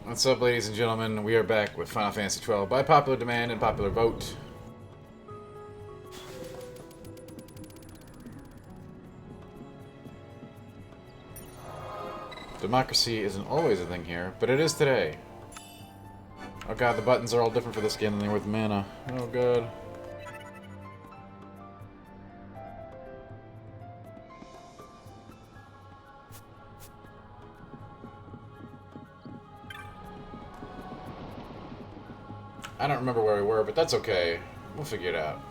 What's up, ladies and gentlemen? We are back with Final Fantasy XII by popular demand and popular vote. Democracy isn't always a thing here, but it is today. Oh god, the buttons are all different for this game than they were with mana. Oh god. I don't remember where we were, but that's okay. We'll figure it out.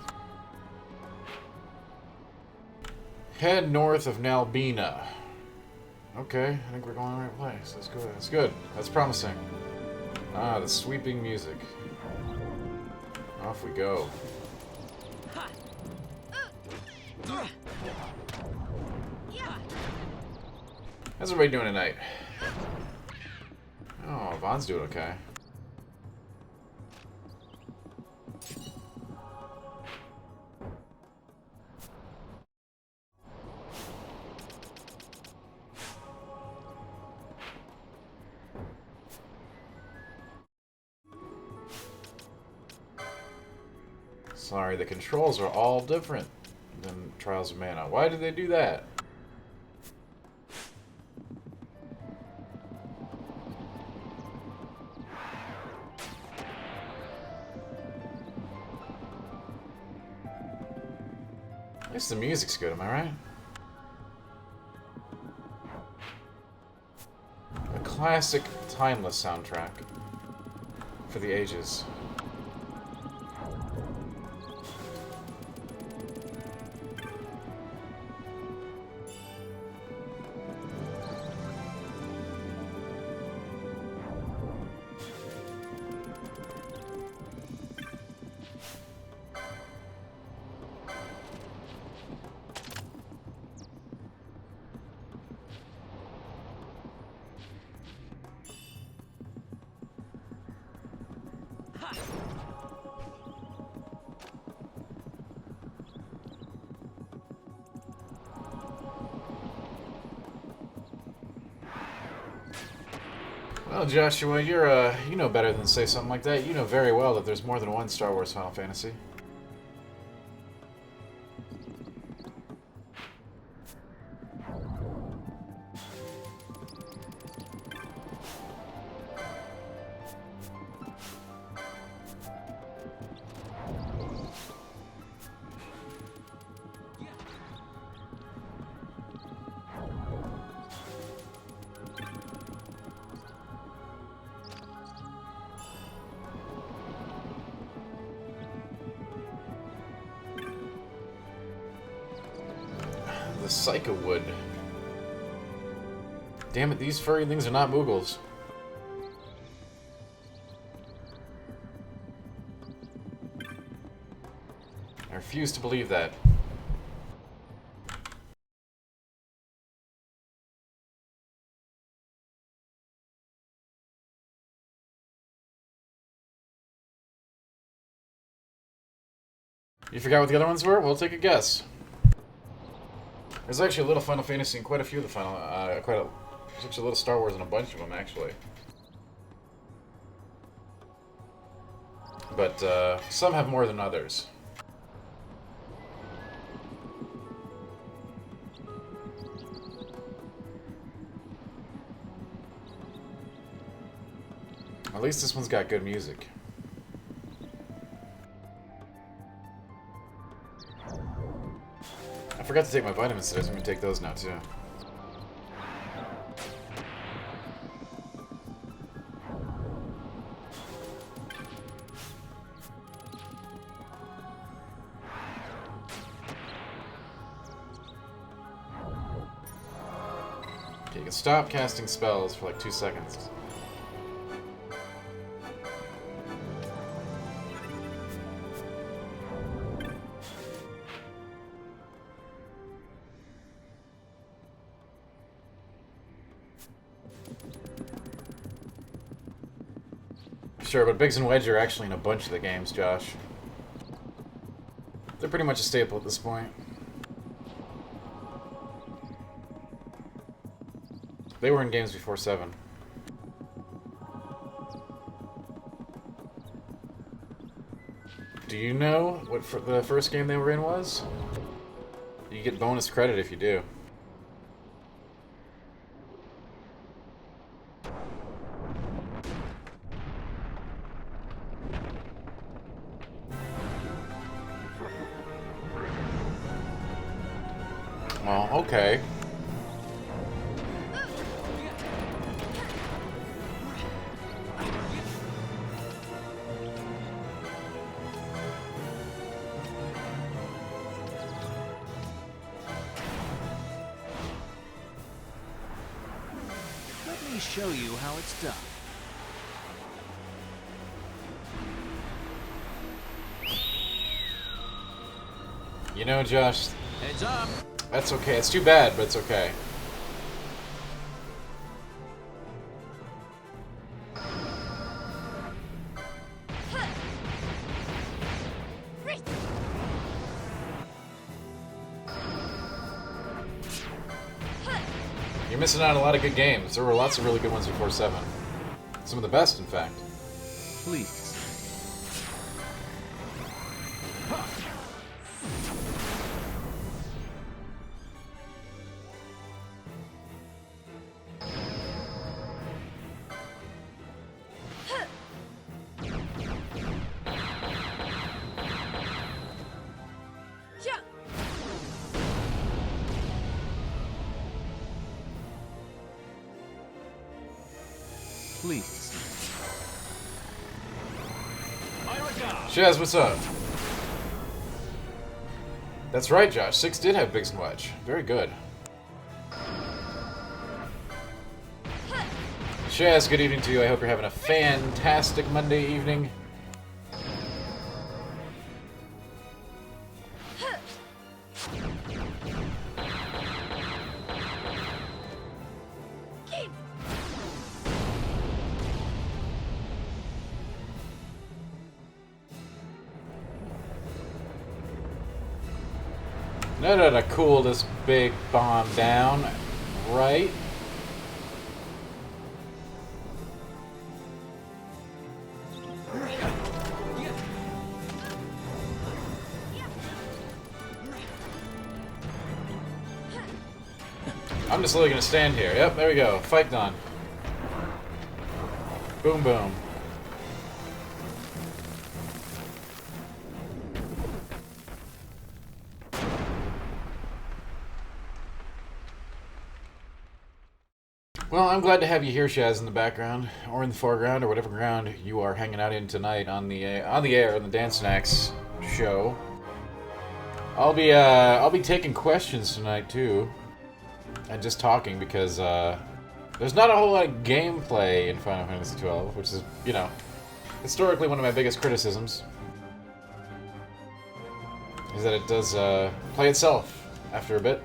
Head north of Nalbina. Okay, I think we're going the right place. That's good. That's good. That's promising. Ah, the sweeping music. Off we go. How's everybody doing tonight? Oh, Vaughn's doing okay. Sorry, the controls are all different than Trials of Mana. Why did they do that? At least the music's good, am I right? A classic, timeless soundtrack for the ages. Well, Joshua, you know better than to say something like that. You know very well that there's more than one Star Wars Final Fantasy. The Psycho Wood. Damn it, these furry things are not Moogles. I refuse to believe that. You forgot what the other ones were? We'll take a guess. There's actually a little Final Fantasy in quite a few of the Final... there's actually a little Star Wars in a bunch of them, actually. But, some have more than others. At least this one's got good music. I forgot to take my vitamins today, so I'm gonna take those now, too. Okay, you can stop casting spells for like 2 seconds. Sure, but Biggs and Wedge are actually in a bunch of the games, Josh. They're pretty much a staple at this point. They were in games before 7. Do you know what the first game they were in was? You get bonus credit if you do. Well, okay. Let me show you how it's done. You know, Josh, Heads up! that's okay. It's too bad, but it's okay. You're missing out on a lot of good games. There were lots of really good ones before 7. Some of the best, in fact. Please. Please. Shaz, what's up? That's right, Josh. 6 did have Biggs and Wedge. Very good. Shaz, good evening to you. I hope you're having a fantastic Monday evening. No, to cool this big bomb down, right? I'm just literally gonna stand here. Yep, there we go. Fight done. Boom, boom. Well, I'm glad to have you here, Shaz, in the background, or in the foreground, or whatever ground you are hanging out in tonight on the air, on the Dance Snacks show. I'll be taking questions tonight too, and just talking because there's not a whole lot of gameplay in Final Fantasy XII, which is, you know, historically one of my biggest criticisms, is that it does play itself after a bit.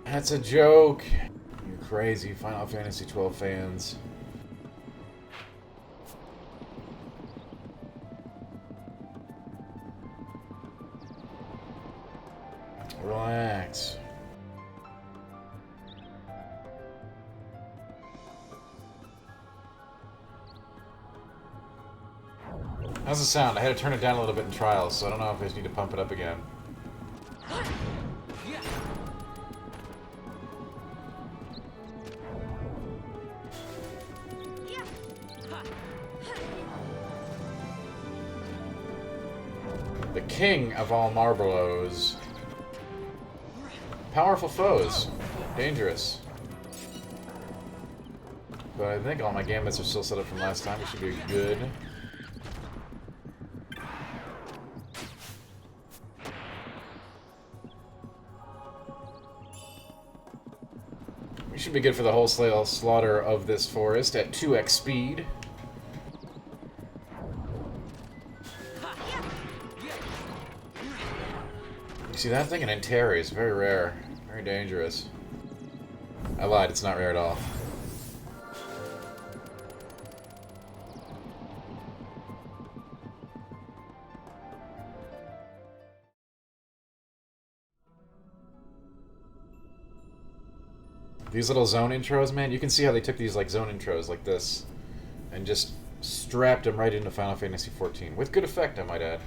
That's a joke. You crazy Final Fantasy XII fans. Relax. How's the sound? I had to turn it down a little bit in trials, so I don't know if I just need to pump it up again. The king of all Marlboros. Powerful foes. Dangerous. But I think all my gambits are still set up from last time. We should be good. We should be good for the wholesale slaughter of this forest at 2x speed. You see that thing? An Anteri is very rare. Very dangerous. I lied, it's not rare at all. These little zone intros, man, you can see how they took these like zone intros like this and just strapped them right into Final Fantasy XIV. With good effect, I might add.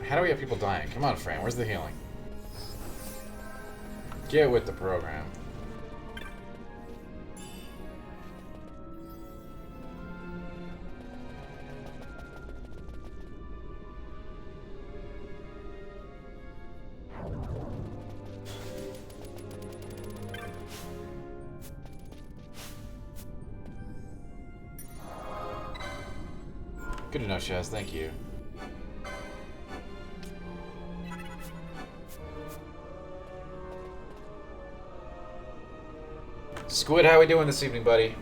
How do we have people dying? Come on, Fran, where's the healing? Get with the program. Good to know, Shaz, thank you. Squid, how we doing this evening, buddy?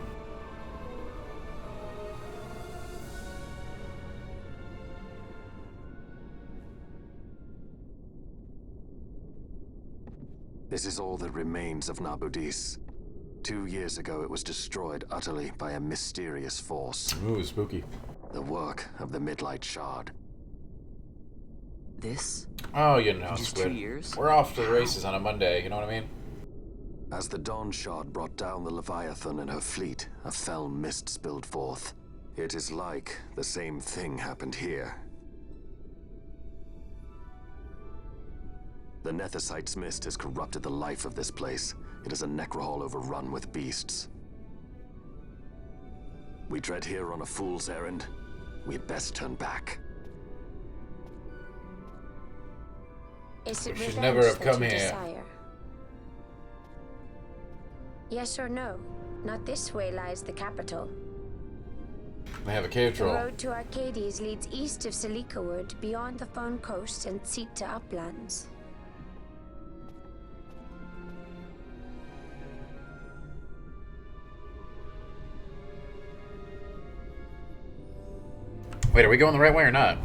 This is all that remains of Nabudis. 2 years ago, it was destroyed utterly by a mysterious force. Ooh, spooky. The work of the Midlight Shard. This? Oh, you know, Just Squid. 2 years? We're off to the races on a Monday, you know what I mean? As the Dawn Shard brought down the Leviathan and her fleet, a fell mist spilled forth. It is like the same thing happened here. The Nethicite's mist has corrupted the life of this place. It is a necrohol overrun with beasts. We tread here on a fool's errand. We had best turn back. Is it We should revenge never have that come you here. desire? Yes or no? Not this way lies the capital. They have a cave The troll. road to Arcades leads east of Selikawood, beyond the Phone Coast and Sita uplands. Wait, are we going the right way or not?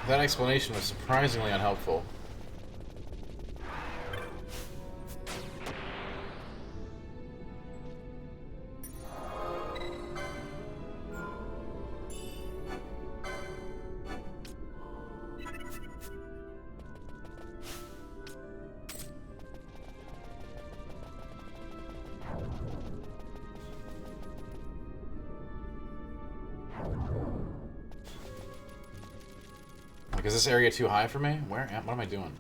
That explanation was surprisingly unhelpful. Like, is this area too high for me? Where? What am I doing?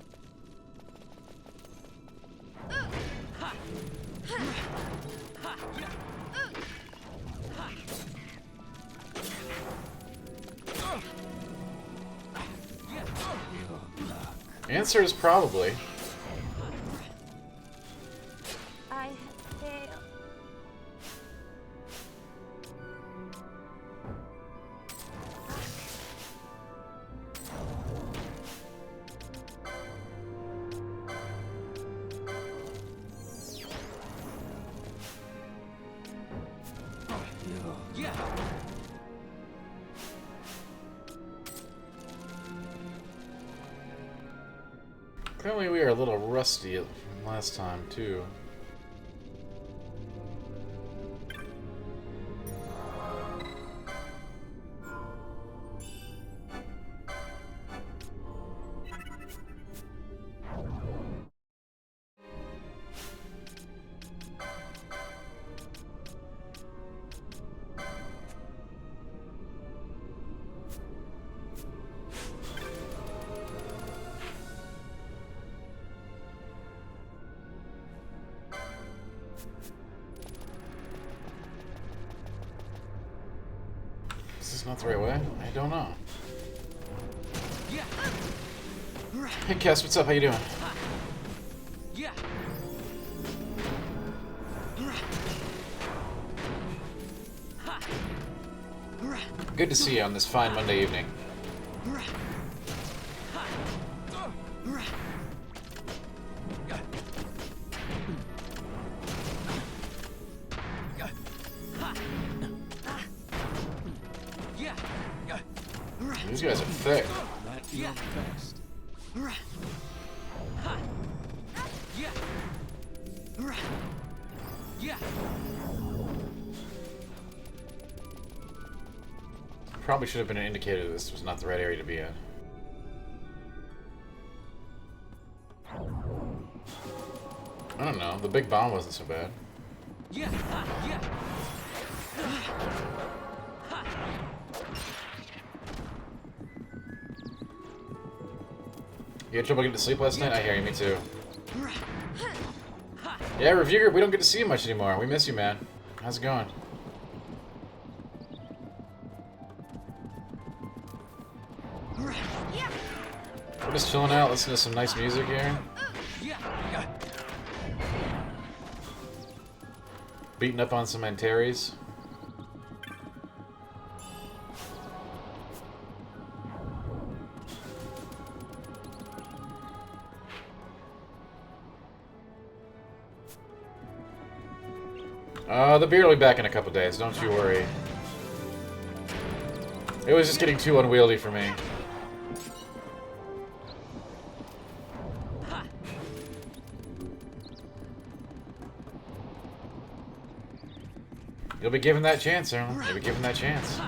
Answer is probably. I have failed. Clearly we are a little rusty from last time, too. not the right way? I don't know. Hey, Cass, what's up? How you doing? Good to see you on this fine Monday evening. These guys are thick. At your best. Probably should have been an indicator that this was not the right area to be in. I don't know. The big bomb wasn't so bad. You had trouble getting to sleep last night? I hear you, me too. Yeah, review group, we don't get to see you much anymore. We miss you, man. How's it going? We're just chilling out, listening to some nice music here. Beating up on some Antares. They'll be early back in a couple days, don't you worry. It was just getting too unwieldy for me. You'll be given that chance, Erlen. You'll be given that chance.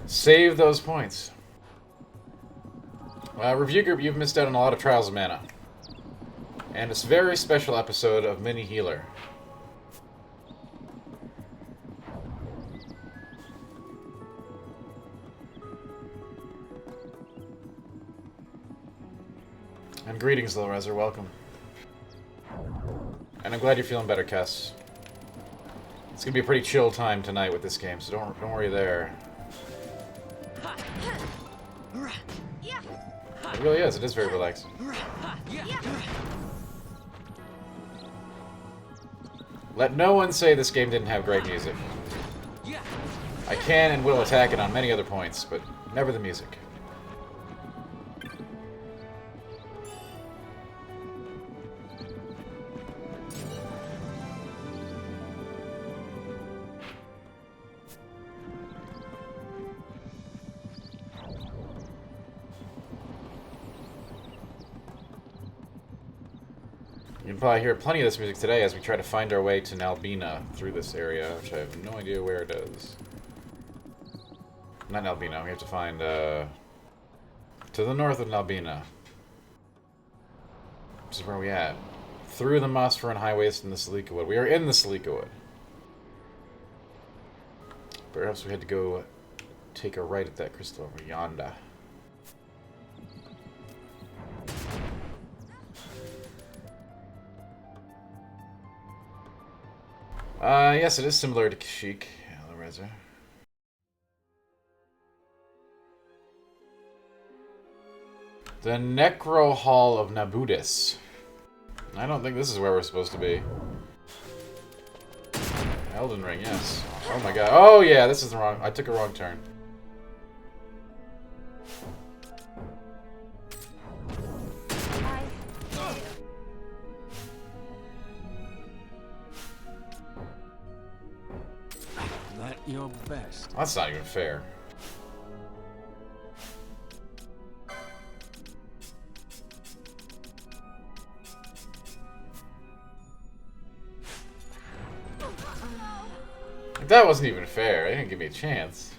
Save those points. Review group, you've missed out on a lot of Trials of Mana. And this very special episode of Mini Healer. And greetings, Lil Rezer, welcome. And I'm glad you're feeling better, Kess. It's gonna be a pretty chill time tonight with this game, so don't worry there. It really is. It is very relaxing. Let no one say this game didn't have great music. I can and will attack it on many other points, but never the music. You can probably hear plenty of this music today as we try to find our way to Nalbina through this area, which I have no idea where it is. Not Nalbina, we have to find, to the north of Nalbina. This is where we at. Through the Mosphorn highways in the Salika Wood. We are in the Salika Wood. Perhaps we had to go take a right at that crystal over yonder. Yes, it is similar to Kashyyyk, Lil Rezer. The Necro Hall of Nabudis. I don't think this is where we're supposed to be. Elden Ring, yes. Oh my god. Oh yeah, this is the wrong... I took a wrong turn. Your best. That's not even fair. That wasn't even fair. They didn't give me a chance.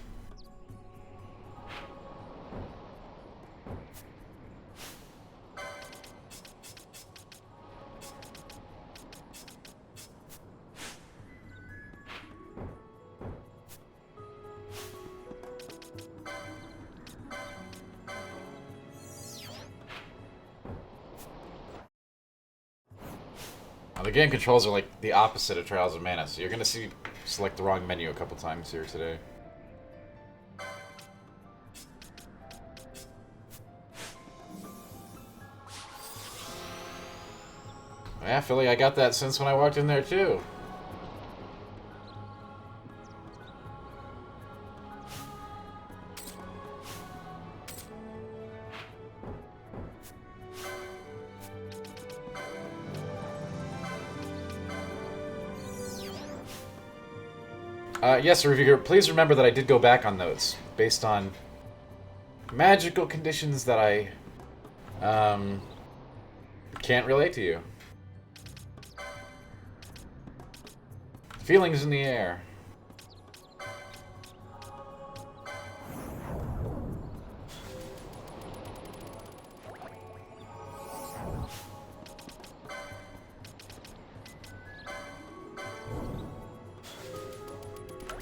The game controls are like the opposite of Trials of Mana, so you're gonna select the wrong menu a couple times here today. Yeah, Philly, I got that sense when I walked in there, too. Yes, reviewer, please remember that I did go back on those, based on magical conditions that I, can't relate to you. Feelings in the air.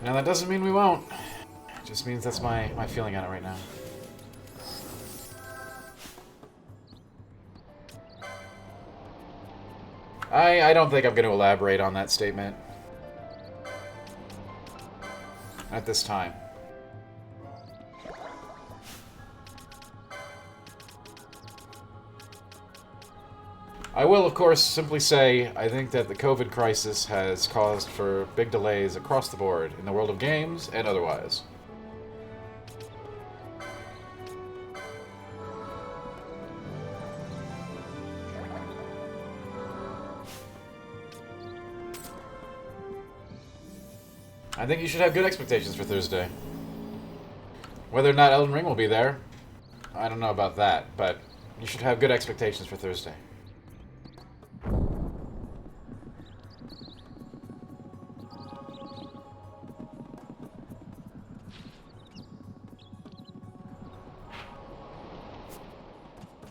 Now that doesn't mean we won't. It just means that's my feeling on it right now. I don't think I'm going to elaborate on that statement at this time. I will, of course, simply say I think that the COVID crisis has caused for big delays across the board in the world of games and otherwise. I think you should have good expectations for Thursday. Whether or not Elden Ring will be there, I don't know about that, but you should have good expectations for Thursday.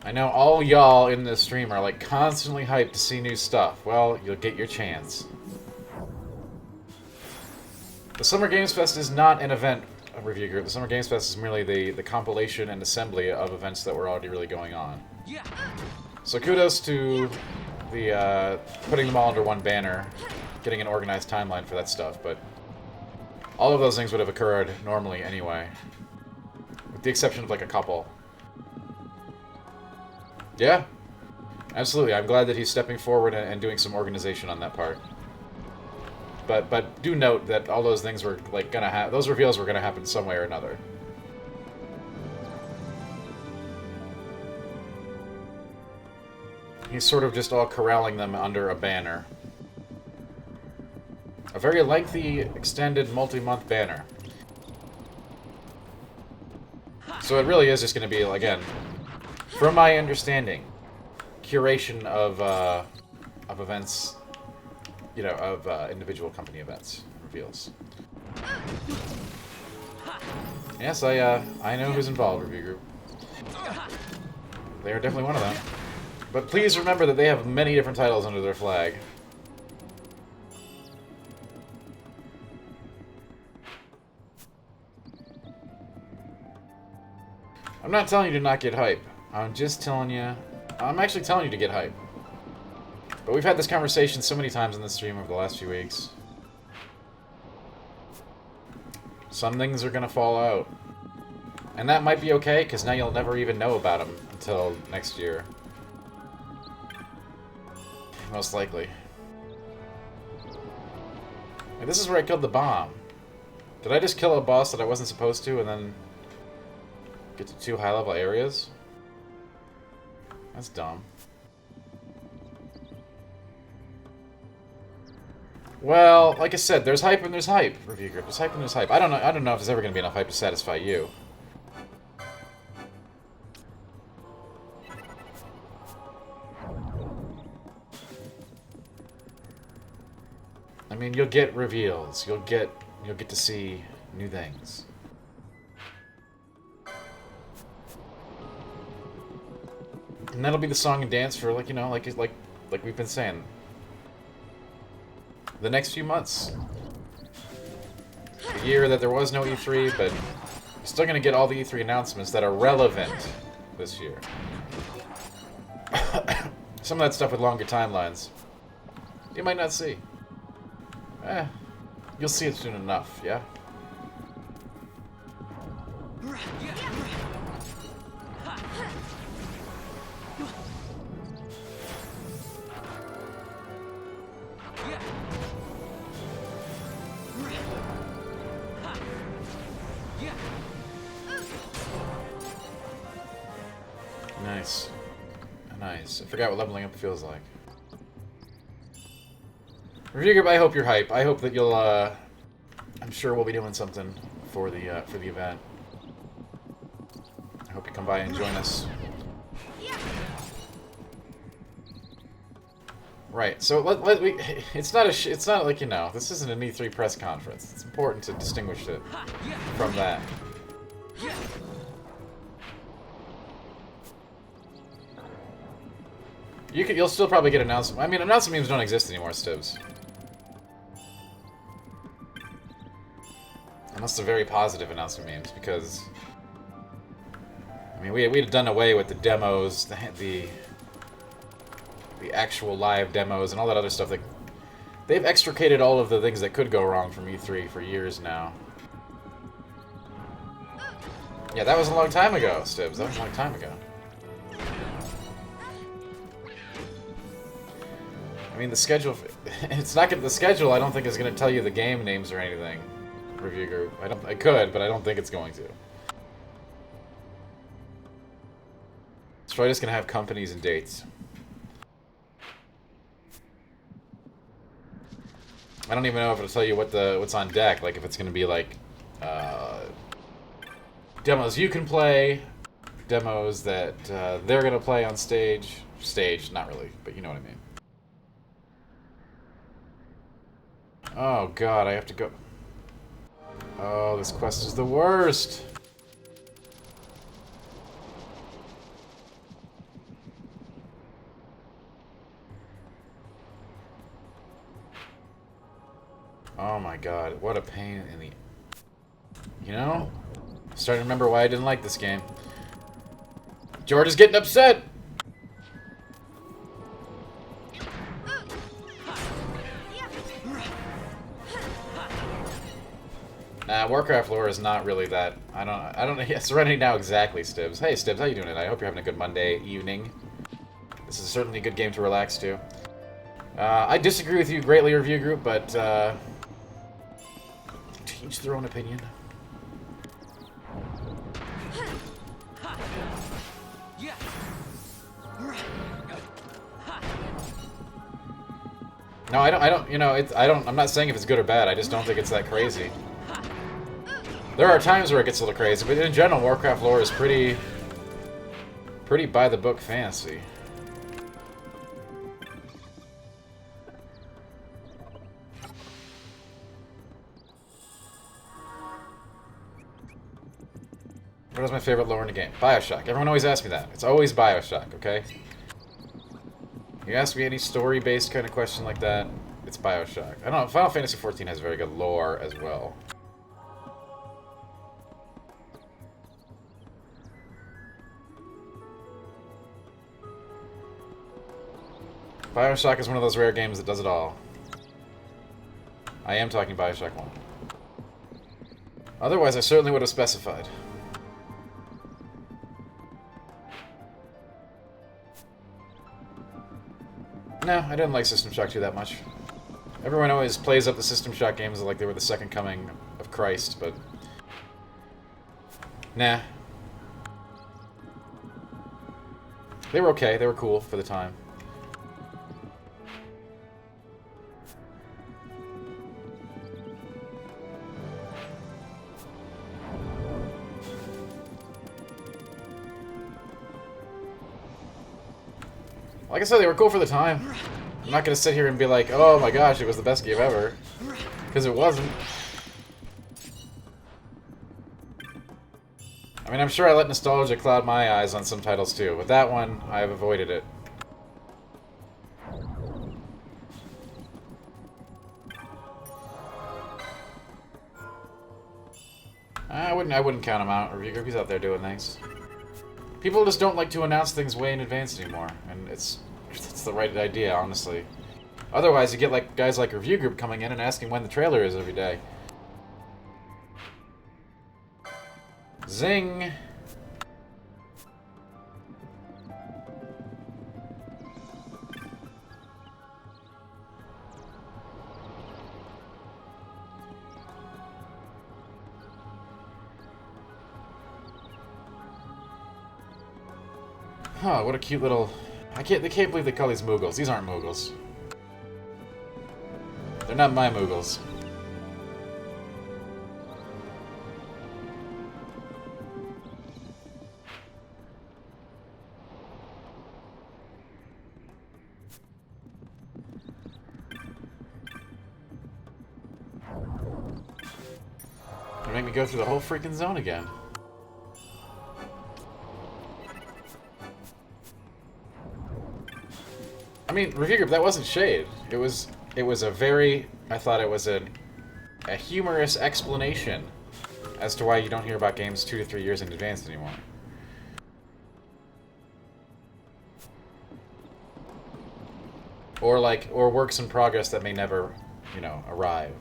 I know all y'all in this stream are like constantly hyped to see new stuff. Well, you'll get your chance. The Summer Games Fest is not an event review group. The Summer Games Fest is merely the compilation and assembly of events that were already really going on. So kudos to the putting them all under one banner, getting an organized timeline for that stuff, but all of those things would have occurred normally anyway, with the exception of like a couple. Yeah, absolutely. I'm glad that he's stepping forward and doing some organization on that part. But do note that all those things were like gonna happen. Those reveals were gonna happen some way or another. He's sort of just all corralling them under a banner. A very lengthy, extended, multi-month banner. So it really is just going to be, again, from my understanding, curation of events, you know, of individual company events, reveals. Yes, I know who's involved, review group. They are definitely one of them. But please remember that they have many different titles under their flag. I'm not telling you to not get hype. I'm just telling you... I'm actually telling you to get hype. But we've had this conversation so many times in the stream over the last few weeks. Some things are gonna fall out. And that might be okay, because now you'll never even know about them until next year. Most likely. And this is where I killed the bomb. Did I just kill a boss that I wasn't supposed to and then get to 2 high-level areas? That's dumb. Well, like I said, there's hype and there's hype, review group. There's hype and there's hype. I don't know if there's ever gonna be enough hype to satisfy you. I mean, you'll get reveals. You'll get to see new things. And that'll be the song and dance for, like, you know, like we've been saying, the next few months. The year that there was no E3, but you're still gonna get all the E3 announcements that are relevant this year. Some of that stuff with longer timelines, you might not see. You'll see it soon enough, yeah? Nice. I forgot what leveling up feels like. Review group, I hope you're hype. I hope that you'll, I'm sure we'll be doing something for the event. I hope you come by and join us. Right, so it's not like, you know, this isn't an E3 press conference. It's important to distinguish it from that. You'll still probably get announcement. I mean, announcement memes don't exist anymore, Stibs. Unless they're very positive announcement memes, because I mean, we'd done away with the demos, the actual live demos, and all that other stuff. That they've extricated all of the things that could go wrong from E3 for years now. Yeah, that was a long time ago, Stibs. That was a long time ago. I mean, the schedule. It's not gonna. The schedule, I don't think, is going to tell you the game names or anything. Review group. I could, but I don't think it's going to. It's probably just going to have companies and dates. I don't even know if it'll tell you what's on deck. Like if it's going to be like demos you can play, demos that they're going to play on stage. Stage, not really, but you know what I mean. Oh god, I have to go. Oh, this quest is the worst. Oh my god, what a pain in the... You know? I'm starting to remember why I didn't like this game. George is getting upset! Warcraft lore is not really that... I don't know. Yeah, Serenity now exactly, Stibs. Hey, Stibs, how you doing tonight? I hope you're having a good Monday evening. This is certainly a good game to relax to. I disagree with you greatly, review group, but, to each their own opinion. No, I don't, you know, I'm not saying if it's good or bad, I just don't think it's that crazy. There are times where it gets a little crazy, but in general, Warcraft lore is pretty by-the-book fantasy. What is my favorite lore in the game? BioShock. Everyone always asks me that. It's always BioShock, okay? You ask me any story-based kind of question like that, it's BioShock. I don't know, Final Fantasy XIV has very good lore as well. BioShock is one of those rare games that does it all. I am talking BioShock 1. Otherwise, I certainly would have specified. No, I didn't like System Shock 2 that much. Everyone always plays up the System Shock games like they were the second coming of Christ, but... Nah. They were okay, they were cool for the time. Like I said, they were cool for the time. I'm not gonna sit here and be like, oh my gosh, it was the best game ever. Because it wasn't. I mean, I'm sure I let nostalgia cloud my eyes on some titles too, but that one, I've avoided it. I wouldn't count him out. Review group, he's out there doing things. People just don't like to announce things way in advance anymore, and it's the right idea, honestly. Otherwise, you get like guys like Review Group coming in and asking when the trailer is every day. Zing! Huh, what a cute little They can't believe they call these Moogles. These aren't Moogles. They're not my Moogles. They make me go through the whole freaking zone again. I mean, review group, that wasn't shade. It was a very, I thought it was a humorous explanation as to why you don't hear about games 2 to 3 years in advance anymore. Or works in progress that may never, you know, arrive.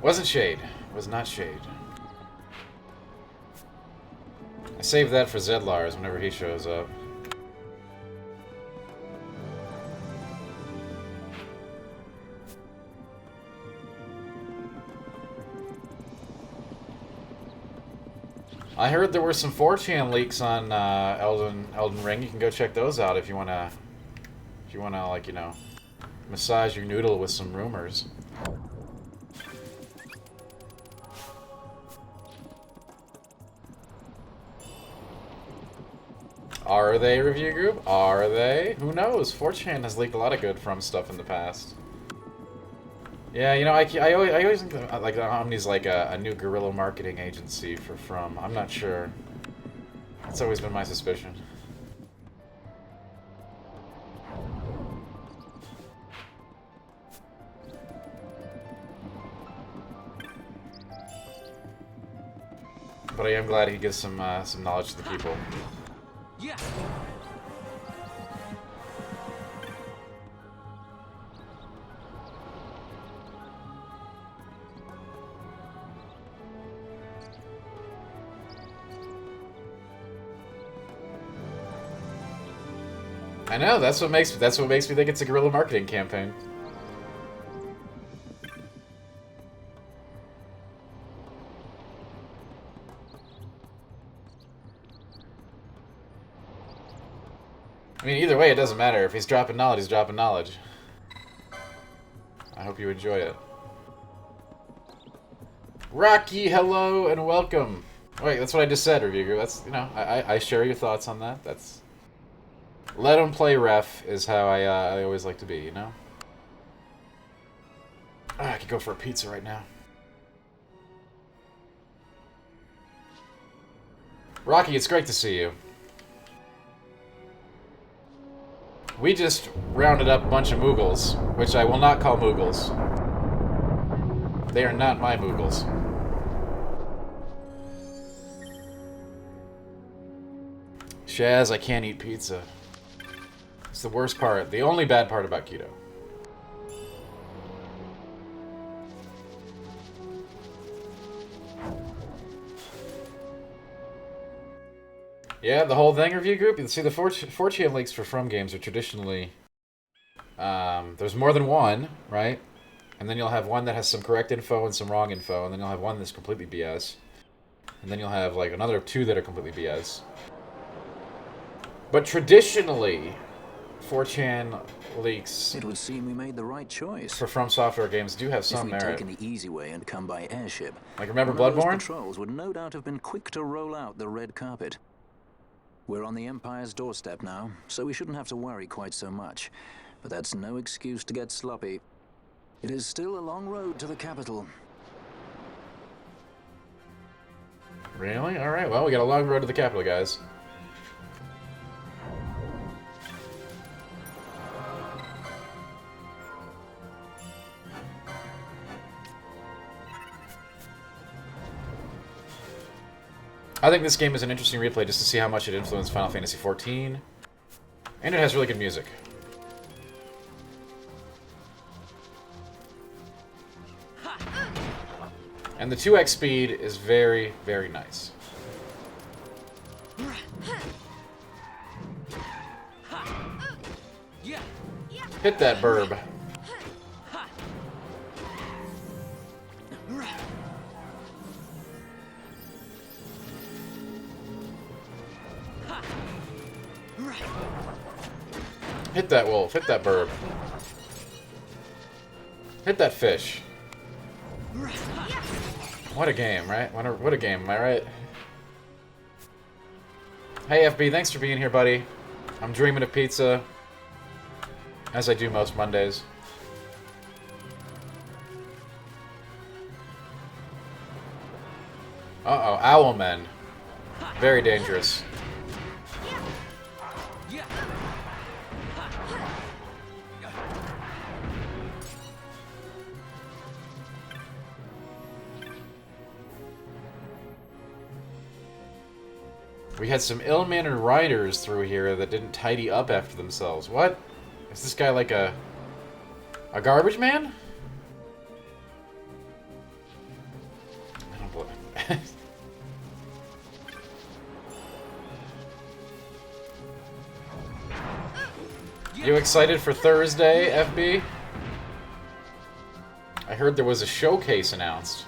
Wasn't shade. Was not shade. I saved that for Zedlars whenever he shows up. I heard there were some 4chan leaks on Elden Ring. You can go check those out if you wanna like, you know, massage your noodle with some rumors. Are they, review group? Are they? Who knows? 4chan has leaked a lot of good From stuff in the past. Yeah, you know, I always think that, like, Omni's like a new guerrilla marketing agency for From. I'm not sure. That's always been my suspicion. But I am glad he gives some knowledge to the people. Yeah. I know, that's what makes me think it's a guerrilla marketing campaign. I mean, either way, it doesn't matter. If he's dropping knowledge, he's dropping knowledge. I hope you enjoy it. Rocky, hello and welcome. Wait, that's what I just said, review group. That's, you know, I share your thoughts on that. That's... Let him play ref is how I always like to be, you know? I could go for a pizza right now. Rocky, it's great to see you. We just rounded up a bunch of Moogles, which I will not call Moogles. They are not my Moogles. Shaz, I can't eat pizza. It's the worst part, the only bad part about keto. Yeah, the whole thing, review group. You see, the 4chan leaks for From games are traditionally... there's more than one, right? And then you'll have one that has some correct info and some wrong info, and then you'll have one that's completely BS. And then you'll have, like, another two that are completely BS. But traditionally, 4chan leaks... It would seem we made the right choice. For From Software games do have some merit. If we'd taken the easy way and come by airship... Like, remember one of those Bloodborne? patrols would no doubt have been quick to roll out the red carpet. We're on the Empire's doorstep now, so we shouldn't have to worry quite so much. But that's no excuse to get sloppy. It is still a long road to the capital. Really? Alright, well, we got a long road to the capital, guys. I think this game is an interesting replay just to see how much it influenced Final Fantasy XIV. And it has really good music. And the 2x speed is very, very nice. Hit that burb. Hit that wolf. Hit that burb. Hit that fish. What a game, right? What a game, am I right? Hey, FB, thanks for being here, buddy. I'm dreaming of pizza, as I do most Mondays. Uh-oh, owl men. Very dangerous. We had some ill-mannered riders through here that didn't tidy up after themselves. What? Is this guy like a garbage man? I don't believe it. You excited for Thursday, FB? I heard there was a showcase announced.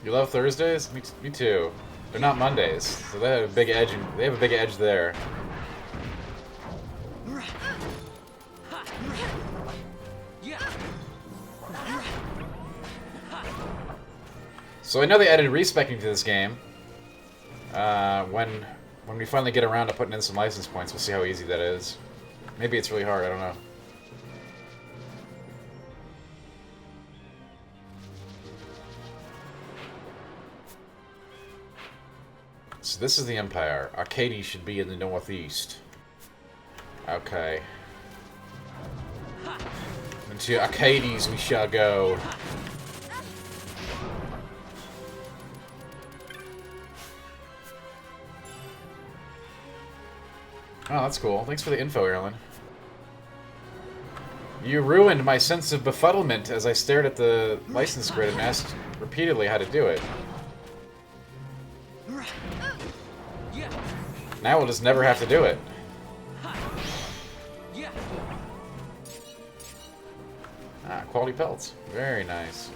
You love Thursdays? Me too. They're not Mondays, so they have a big edge. They have a big edge there. So I know they added respecking to this game. When we finally get around to putting in some license points, we'll see how easy that is. Maybe it's really hard. I don't know. So this is the Empire. Arcady should be in the northeast. Okay. Into Arcades we shall go. Oh, that's cool. Thanks for the info, Erlen. You ruined my sense of befuddlement as I stared at the license grid and asked repeatedly how to do it. Now we'll just never have to do it. Ah, quality pelts. Very nice.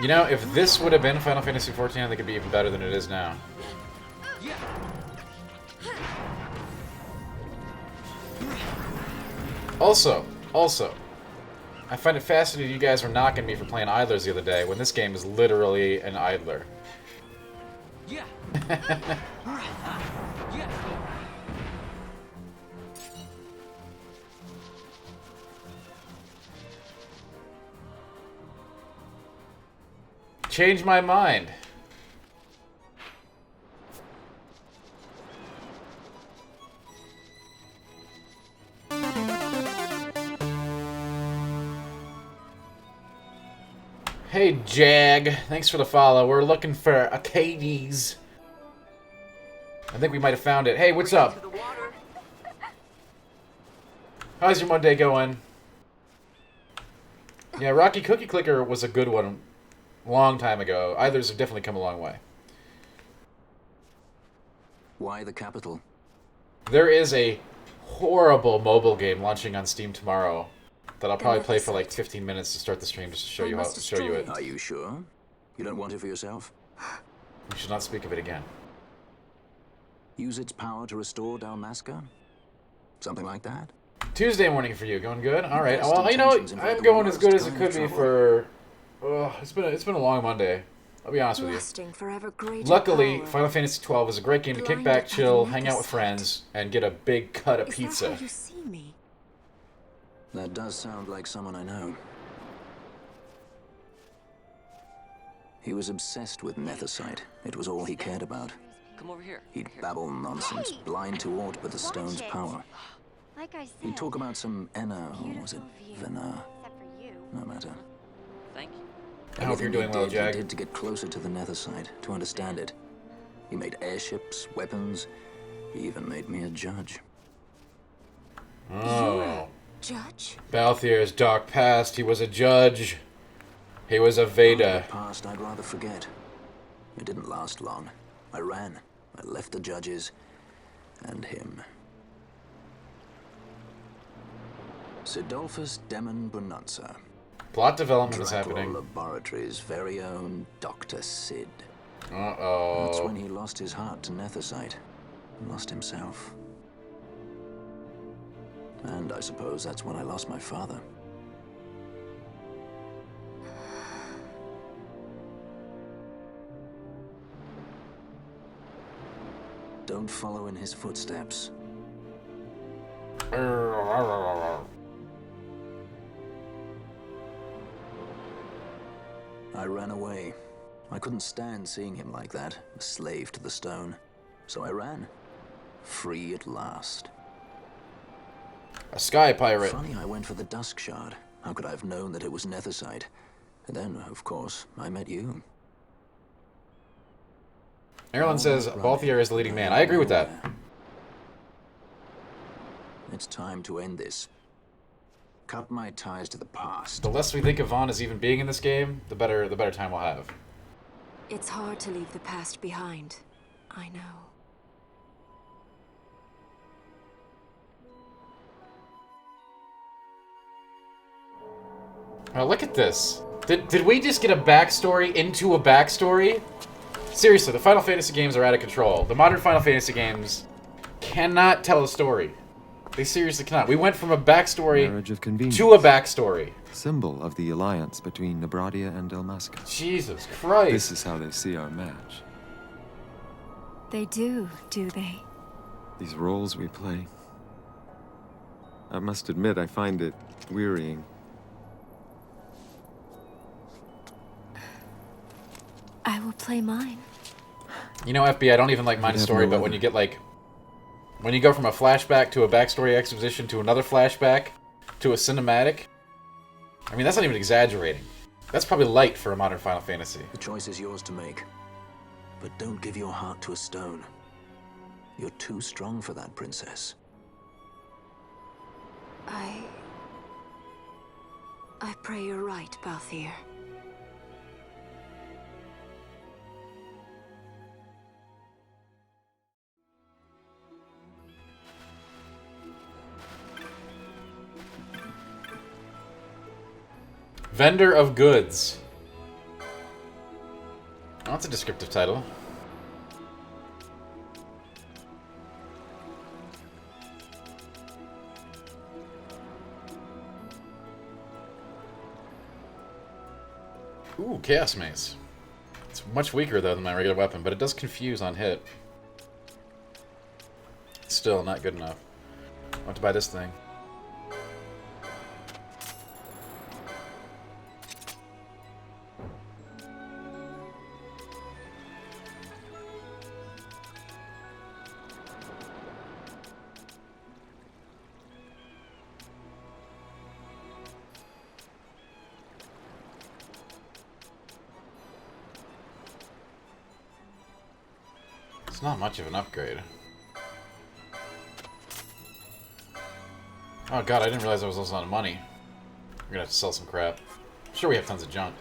You know, if this would have been Final Fantasy XIV, I think it'd be even better than it is now. Also, I find it fascinating you guys were knocking me for playing idlers the other day, when this game is literally an idler. Change my mind. Hey Jag, thanks for the follow. We're looking for Arcades. I think we might have found it. Hey, what's up? How's your Monday going? Yeah, Rocky Cookie Clicker was a good one a long time ago. Idlers have definitely come a long way. Why the capital? There is a horrible mobile game launching on Steam tomorrow that I'll probably play for like 15 minutes to start the stream just to show you it. Are you sure? You don't want it for yourself? We should not speak of it again. Use its power to restore Dalmasca? Something like that? Tuesday morning for you, going good? All right. Well, you know, I'm going as good as it could be for. It's been a long Monday. I'll be honest with you. Luckily, Final Fantasy XII is a great game to kick back, chill, hang out with friends, and get a big cut of pizza. That does sound like someone I know. He was obsessed with Nethicite. It was all he cared about. Come over here. He'd babble nonsense, blind to aught but the stone's power. Like I said, He'd talk about some Enna, or was it Vena? except for you. No matter. Thank you. I hope you're doing well, He Jack. did to get closer to the Nethicite, to understand it. He made airships, weapons. He even made me a judge. Oh. Judge? Balthier's dark past. He was a judge. He was a Veda. The past I'd rather forget. It didn't last long. I ran. I left the judges and him. Sidolphus Demon Bonanza. Plot development is Dracula happening. Laboratories' very own Dr. Sid. That's Uh-oh. when he lost his heart to Nethicite. And lost himself. And I suppose that's when I lost my father. Don't follow in his footsteps. I ran away. I couldn't stand seeing him like that, a slave to the stone. So I ran. Free at last. A sky pirate. Funny I went for the Dusk Shard. How could I have known that it was Nethicite? And then, of course, I met you. Erlen says Balthier is the leading man. I agree with that. It's time to end this. Cut my ties to the past. The less we think of Vaughn as even being in this game, the better time we'll have. It's hard to leave the past behind. I know. Oh, look at this. Did we just get a backstory into a backstory? Seriously, the Final Fantasy games are out of control. The modern Final Fantasy games cannot tell a story. They seriously cannot. We went from a backstory Marriage of convenience. to a backstory. Symbol of the alliance between Nebradia and Dalmasca. Jesus Christ. This is how they see our match. They do they? These roles we play. I must admit, I find it wearying. I will play mine. You know, FB, I don't even like mind story, but when you get like... When you go from a flashback to a backstory exposition to another flashback to a cinematic... I mean, that's not even exaggerating. That's probably light for a modern Final Fantasy. The choice is yours to make. But don't give your heart to a stone. You're too strong for that, princess. I pray you're right, Balthier. Vendor of Goods. Oh, that's a descriptive title. Ooh, Chaos Mace. It's much weaker, though, than my regular weapon, but it does confuse on hit. Still, not good enough. I want to buy this thing. It's not much of an upgrade. Oh god, I didn't realize I was losing a lot of money. We're gonna have to sell some crap. I'm sure we have tons of junk.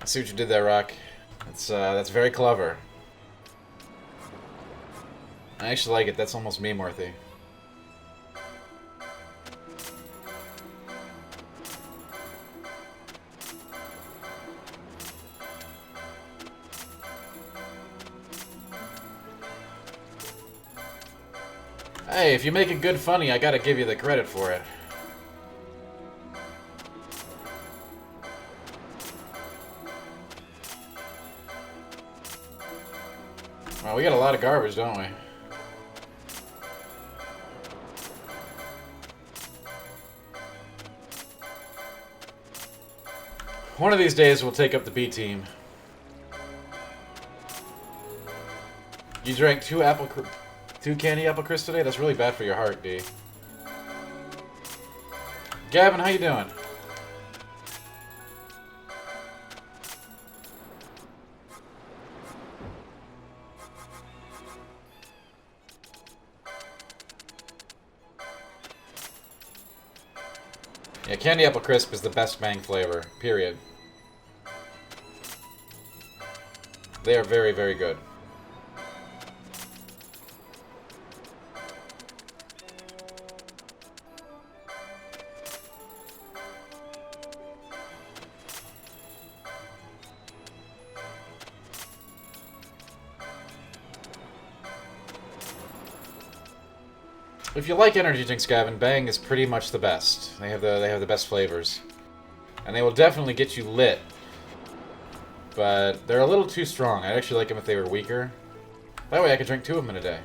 I see what you did there, Rock. That's very clever. I actually like it. That's almost meme-worthy. Hey, if you make it good funny, I gotta give you the credit for it. Well, we got a lot of garbage, don't we? One of these days we'll take up the B team. You drank two candy apple crisp today? That's really bad for your heart, D. Gavin, how you doing? Yeah, candy apple crisp is the best Bang flavor, period. They are very, very good. If you like energy drinks, Gavin, Bang is pretty much the best. They have the best flavors, and they will definitely get you lit. But they're a little too strong. I'd actually like them if they were weaker. That way I could drink 2 of them in a day.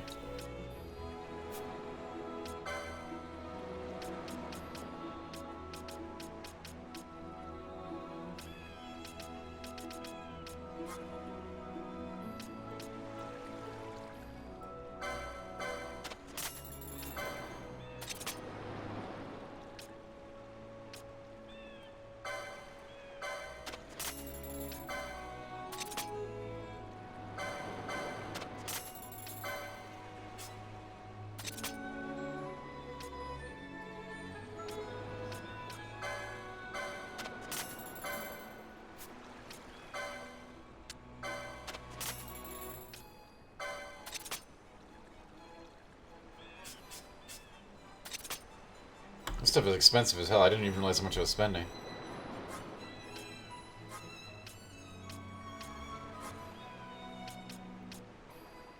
This stuff is expensive as hell. I didn't even realize how much I was spending.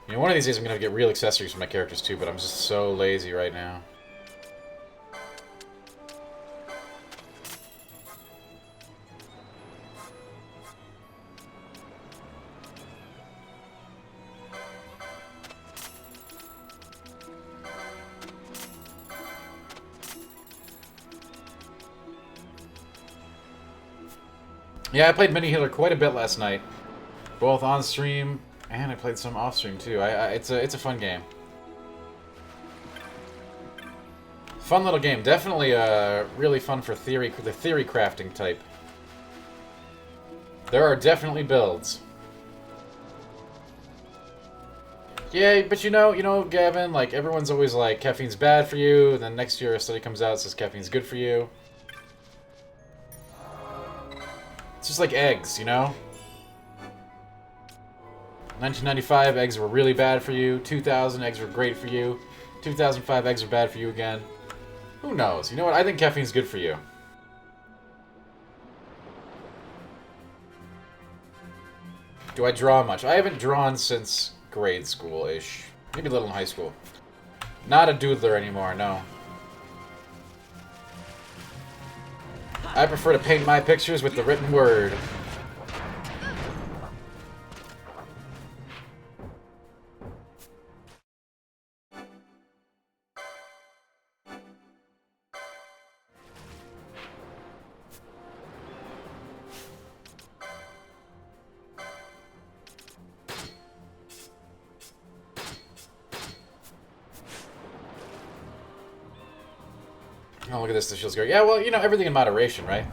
You know, one of these days I'm gonna get real accessories for my characters too, but I'm just so lazy right now. Yeah, I played Mini Healer quite a bit last night, both on stream and I played some off stream too. It's a fun game. Fun little game, definitely really fun for the theory crafting type. There are definitely builds. Yeah, but you know, Gavin, like everyone's always like caffeine's bad for you, and then next year a study comes out that says caffeine's good for you. It's just like eggs, you know? 1995, eggs were really bad for you. 2000, eggs were great for you. 2005, eggs are bad for you again. Who knows? You know what? I think caffeine's good for you. Do I draw much? I haven't drawn since grade school-ish. Maybe a little in high school. Not a doodler anymore, no. I prefer to paint my pictures with the written word. Oh, look at this, the shield's great. Yeah, well, you know, everything in moderation, right?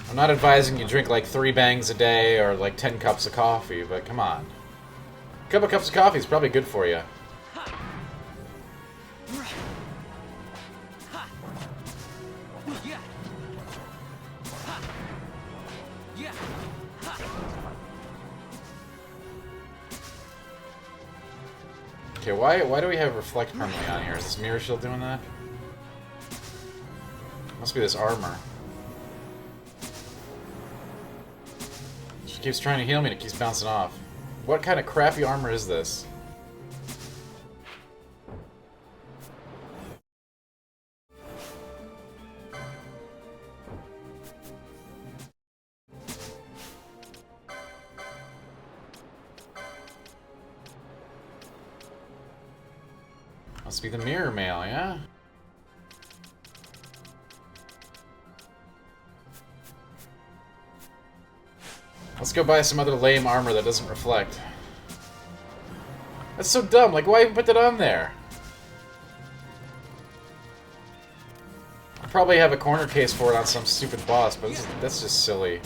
I'm not advising you drink like 3 bangs a day or like 10 cups of coffee, but come on. A couple cups of coffee is probably good for you. Okay, why do we have reflect permanently on here? Is this mirror shield doing that? Must be this armor. She keeps trying to heal me and it keeps bouncing off. What kind of crappy armor is this? Must be the mirror mail, yeah? Let's go buy some other lame armor that doesn't reflect. That's so dumb. Like, why even put that on there? I'll probably have a corner case for it on some stupid boss, but that's just silly.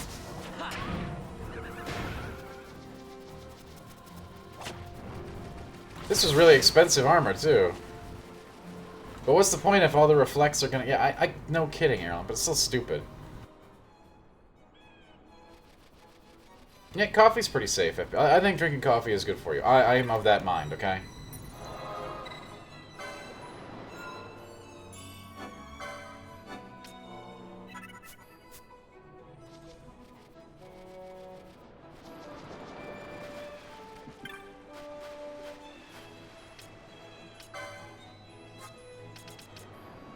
This is really expensive armor, too. But what's the point if all the reflects are gonna... Yeah, no kidding, Aaron, but it's still stupid. Yeah, coffee's pretty safe. I think drinking coffee is good for you. I am of that mind, okay?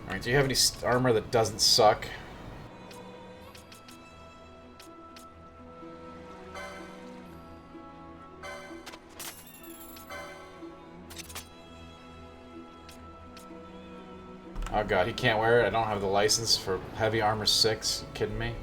Alright, do you have any armor that doesn't suck? Oh god, he can't wear it. I don't have the license for heavy armor 6. You kidding me?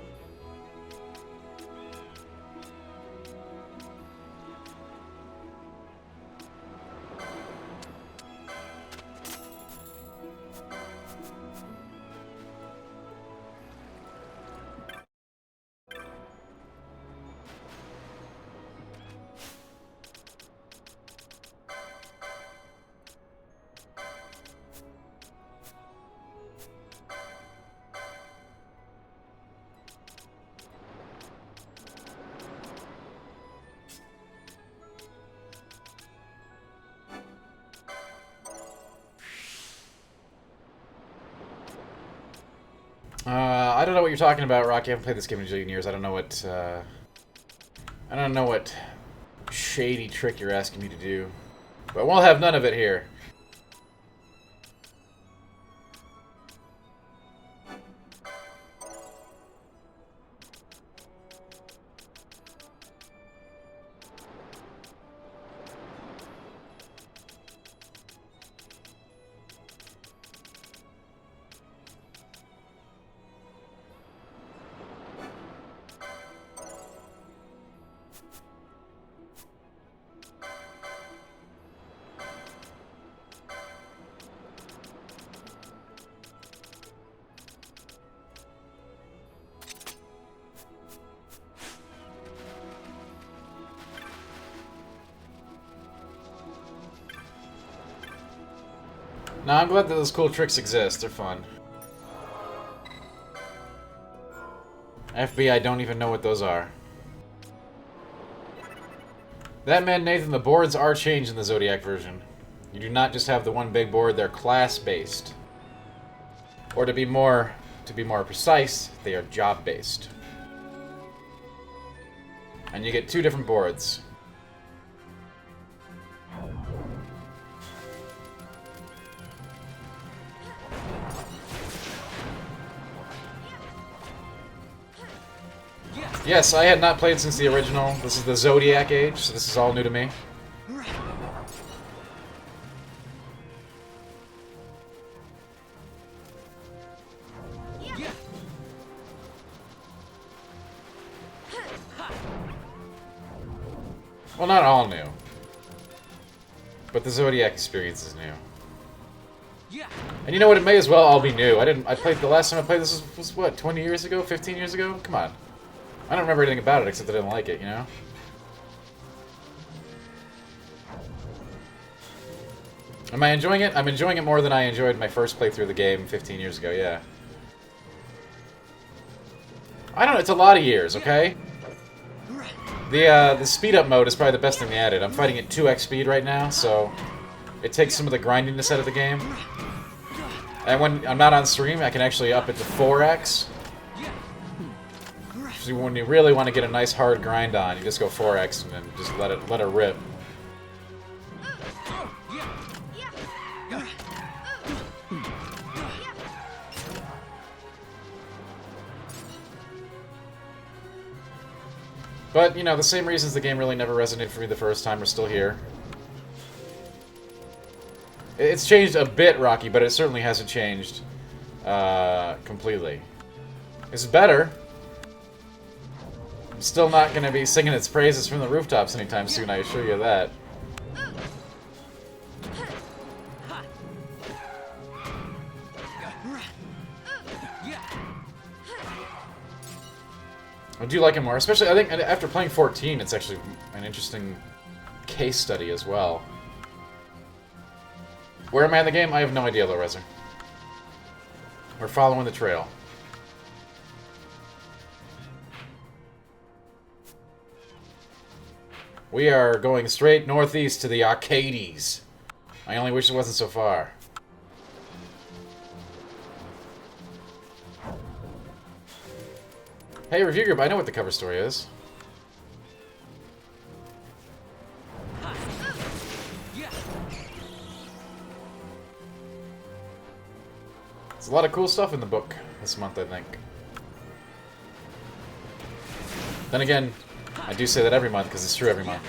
I don't know what you're talking about, Rocky. I haven't played this game in a zillion years. I don't know what shady trick you're asking me to do. But we'll have none of it here. No, I'm glad that those cool tricks exist. They're fun. FBI don't even know what those are. That man, Nathan, the boards are changed in the Zodiac version. You do not just have the one big board, they're class-based. Or to be more precise, they are job-based. And you get 2 different boards. Yes, I had not played since the original. This is the Zodiac age, so this is all new to me. Well, not all new. But the Zodiac experience is new. And you know what? It may as well all be new. I played the last time I played this was what, 20 years ago? 15 years ago? Come on. I don't remember anything about it except that I didn't like it, you know? Am I enjoying it? I'm enjoying it more than I enjoyed my first playthrough of the game 15 years ago, yeah. I don't know, it's a lot of years, okay? The speed up mode is probably the best thing they added. I'm fighting at 2x speed right now, so it takes some of the grindiness out of the game. And when I'm not on stream, I can actually up it to 4x. So when you really want to get a nice hard grind on, you just go 4x and then just let it rip. But, you know, the same reasons the game really never resonated for me the first time are still here. it's changed a bit, Rocky, but it certainly hasn't changed completely. It's better. I'm still not going to be singing its praises from the rooftops anytime soon, I assure you that. I do like it more, especially I think after playing 14, it's actually an interesting case study as well. Where am I in the game? I have no idea, Lorezer. We're following the trail. We are going straight northeast to the Arcades. I only wish it wasn't so far. Hey, review group, I know what the cover story is. There's a lot of cool stuff in the book this month, I think. Then again, I do say that every month because it's true every month.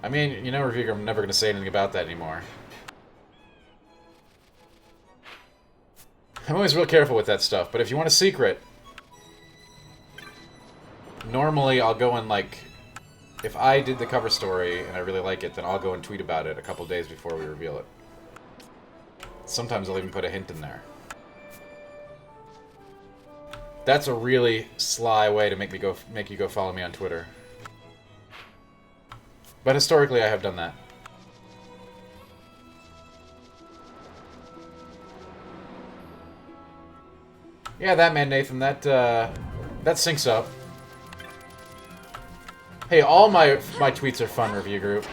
I mean, you know, review group, I'm never going to say anything about that anymore. I'm always real careful with that stuff, but if you want a secret, normally I'll go and, like, if I did the cover story and I really like it, then I'll go and tweet about it a couple days before we reveal it. Sometimes I'll even put a hint in there. That's a really sly way to make you go follow me on Twitter. But historically, I have done that. Yeah, that man, Nathan. That syncs up. Hey, all my tweets are fun, review group.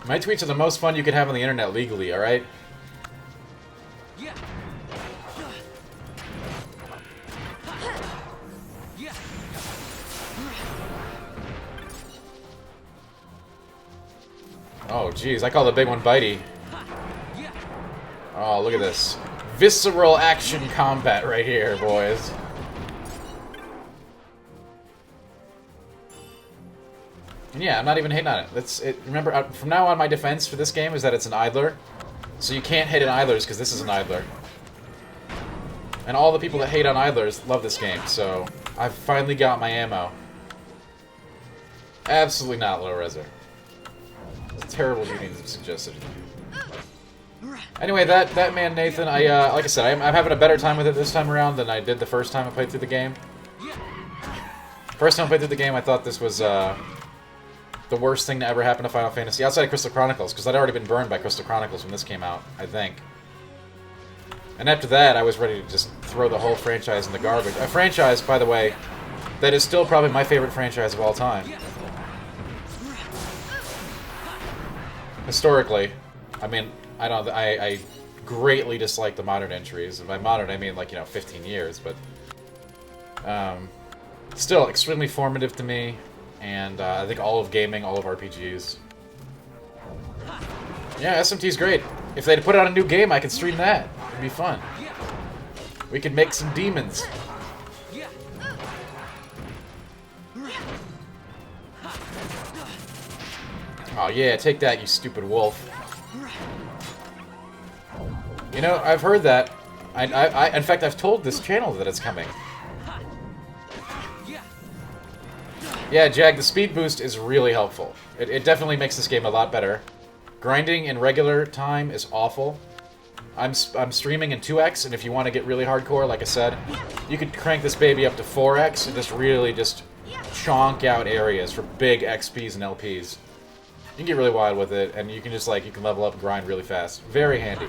My tweets are the most fun you could have on the internet legally. All right. Oh, geez, I call the big one bitey. Oh, look at this. Visceral action combat right here, boys. And yeah, I'm not even hating on it. That's it. Remember, from now on, my defense for this game is that it's an idler. So you can't hate on idlers because this is an idler. And all the people that hate on idlers love this game, so I've finally got my ammo. Absolutely not, low reser. Terrible meetings suggested. Anyway, that man Nathan, like I said, I'm having a better time with it this time around than I did the first time I played through the game. First time I played through the game, I thought this was the worst thing to ever happen to Final Fantasy outside of Crystal Chronicles, because I'd already been burned by Crystal Chronicles when this came out, I think. And after that, I was ready to just throw the whole franchise in the garbage. A franchise, by the way, that is still probably my favorite franchise of all time. Historically, I mean, I greatly dislike the modern entries. And by modern, I mean, like, 15 years, but still extremely formative to me, and I think all of gaming, all of RPGs. Yeah, SMT's great. If they'd put out a new game, I could stream that. It'd be fun. We could make some demons. Oh yeah, take that, you stupid wolf. You know, I've heard that. In fact, I've told this channel that it's coming. Yeah, Jag, the speed boost is really helpful. It definitely makes this game a lot better. Grinding in regular time is awful. I'm streaming in 2x, and if you want to get really hardcore, like I said, you could crank this baby up to 4x and just really just chonk out areas for big XPs and LPs. You can get really wild with it, and you can just, like, you can level up and grind really fast. Very handy.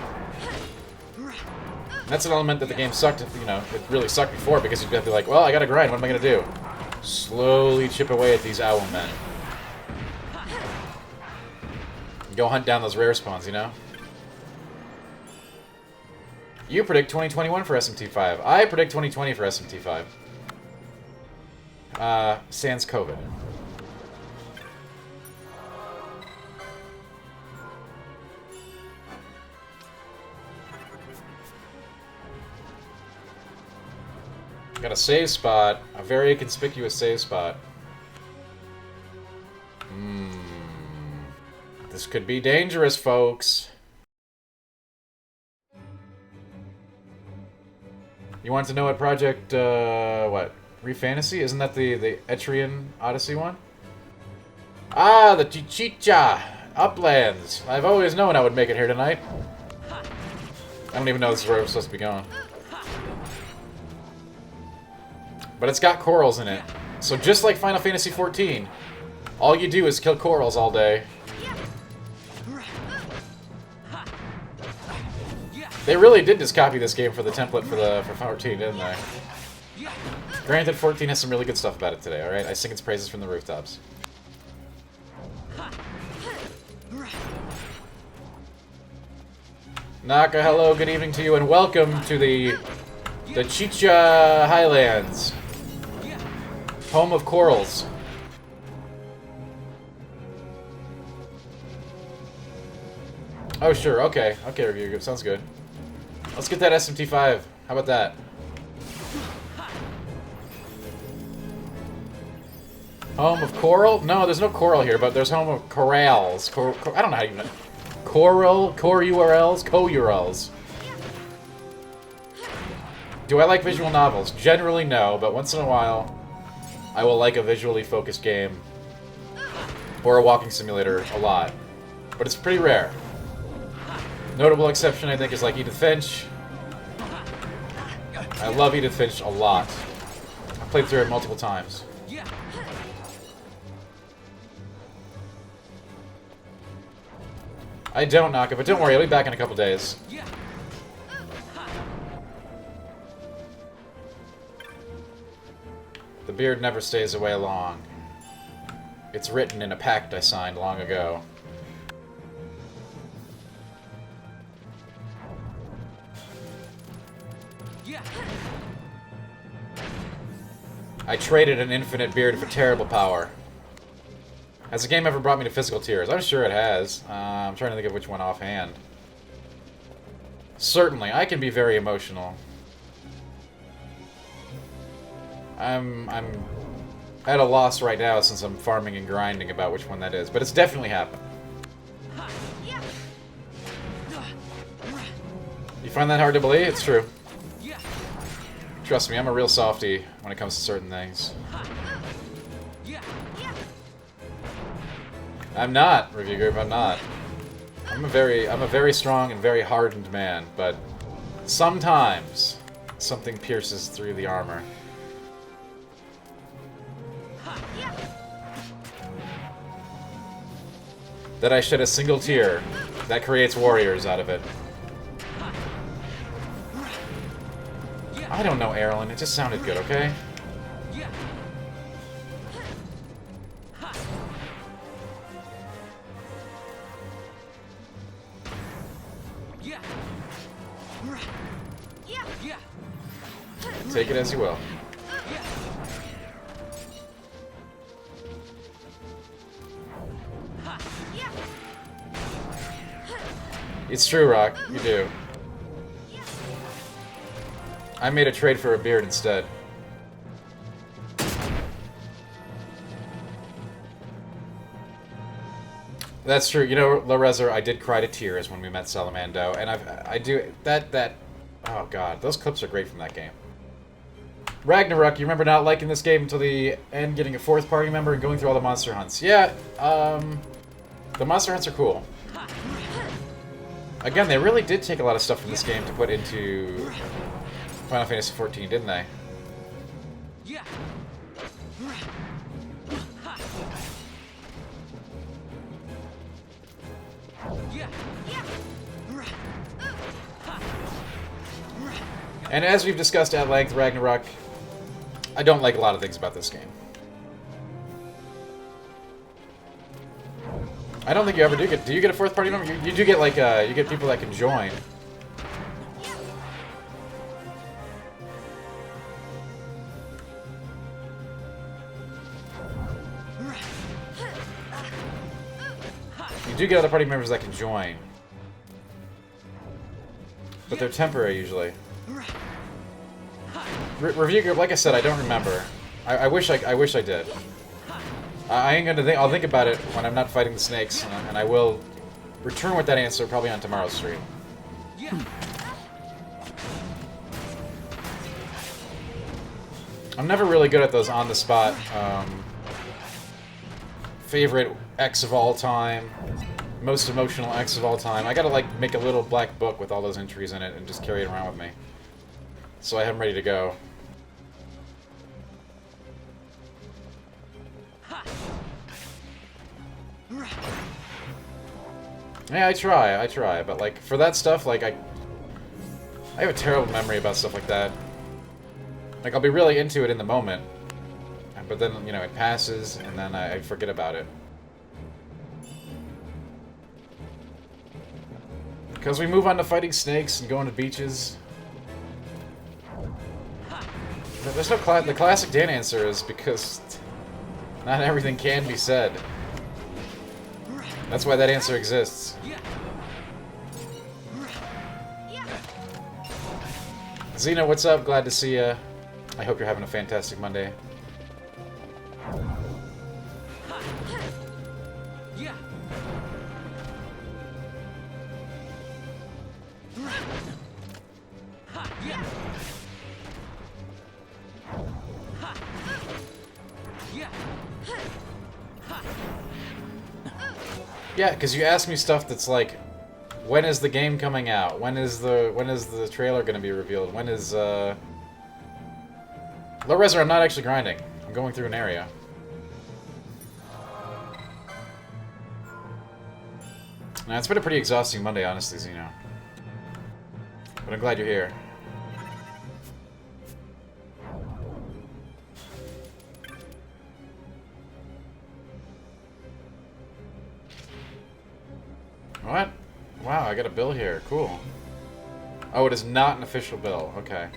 And that's an element that the game sucked, it really sucked before, because you'd have to be like, well, I gotta grind, what am I gonna do? Slowly chip away at these owl men. Go hunt down those rare spawns, You predict 2021 for SMT5. I predict 2020 for SMT5. Sans COVID. Got a save spot. A very conspicuous save spot. This could be dangerous, folks. You want to know what project, what? Refantasy? Isn't that the Etrian Odyssey one? Ah, the Chichicha Uplands. I've always known I would make it here tonight. I don't even know this is where we're supposed to be going. But it's got corals in it. So just like Final Fantasy XIV, all you do is kill corals all day. They really did just copy this game for the template for 14, didn't they? Granted, 14 has some really good stuff about it today, alright? I sing its praises from the rooftops. Naka, hello, good evening to you, and welcome to the Chicha Highlands. Home of corals. Oh, sure, okay. Okay, review, sounds good. Let's get that SMT5. How about that? Home of coral? No, there's no coral here, but there's home of corals. I don't know how you know. Coral? Core URLs? Co-URLs. Do I like visual novels? Generally, no, but once in a while, I will like a visually focused game or a walking simulator a lot. But it's pretty rare. Notable exception, I think, is like Edith Finch. I love Edith Finch a lot. I've played through it multiple times. I don't, Naka, but don't worry, I'll be back in a couple days. The beard never stays away long. It's written in a pact I signed long ago. I traded an infinite beard for terrible power. Has the game ever brought me to physical tears? I'm sure it has. I'm trying to think of which one offhand. Certainly, I can be very emotional. I'm at a loss right now since I'm farming and grinding about which one that is, but it's definitely happened. You find that hard to believe? It's true. Trust me, I'm a real softie when it comes to certain things. I'm not, review group, I'm not. I'm a very strong and very hardened man, but sometimes something pierces through the armor. That I shed a single tear that creates warriors out of it. I don't know, Erlen. It just sounded good, okay? Take it as you will. It's true, Rock. You do. I made a trade for a beard instead. That's true. You know, Lorezer, I did cry to tears when we met Salamando, and I do that. Oh god, those clips are great from that game. Ragnarok, you remember not liking this game until the end, getting a fourth party member and going through all the monster hunts. Yeah, the monster hunts are cool. Again, they really did take a lot of stuff from this game to put into Final Fantasy XIV, didn't they? And as we've discussed at length, Ragnarok, I don't like a lot of things about this game. I don't think you ever do get... Do you get a fourth party member? You do get, like, you get people that can join. You do get other party members that can join. But they're temporary, usually. Review group, like I said, I don't remember. I wish I did. I ain't gonna think. I'll think about it when I'm not fighting the snakes, and I will return with that answer probably on tomorrow's stream. I'm never really good at those on-the-spot, favorite X of all time, most emotional X of all time. I gotta, like, make a little black book with all those entries in it and just carry it around with me. So I have them ready to go. Yeah, I try, but, like, for that stuff, like, I have a terrible memory about stuff like that. Like, I'll be really into it in the moment, but then, you know, it passes, and then I forget about it. Because we move on to fighting snakes and going to beaches. There's no the classic Dan answer is because not everything can be said. That's why that answer exists. Xena, what's up? Glad to see ya. I hope you're having a fantastic Monday. Yeah, because you ask me stuff that's like, when is the game coming out? When is the trailer going to be revealed? When is Low Reser, I'm not actually grinding. I'm going through an area. Now, it's been a pretty exhausting Monday, honestly, Zeno. But I'm glad you're here. What? Wow, I got a bill here. Cool. Oh, it is not an official bill. Okay.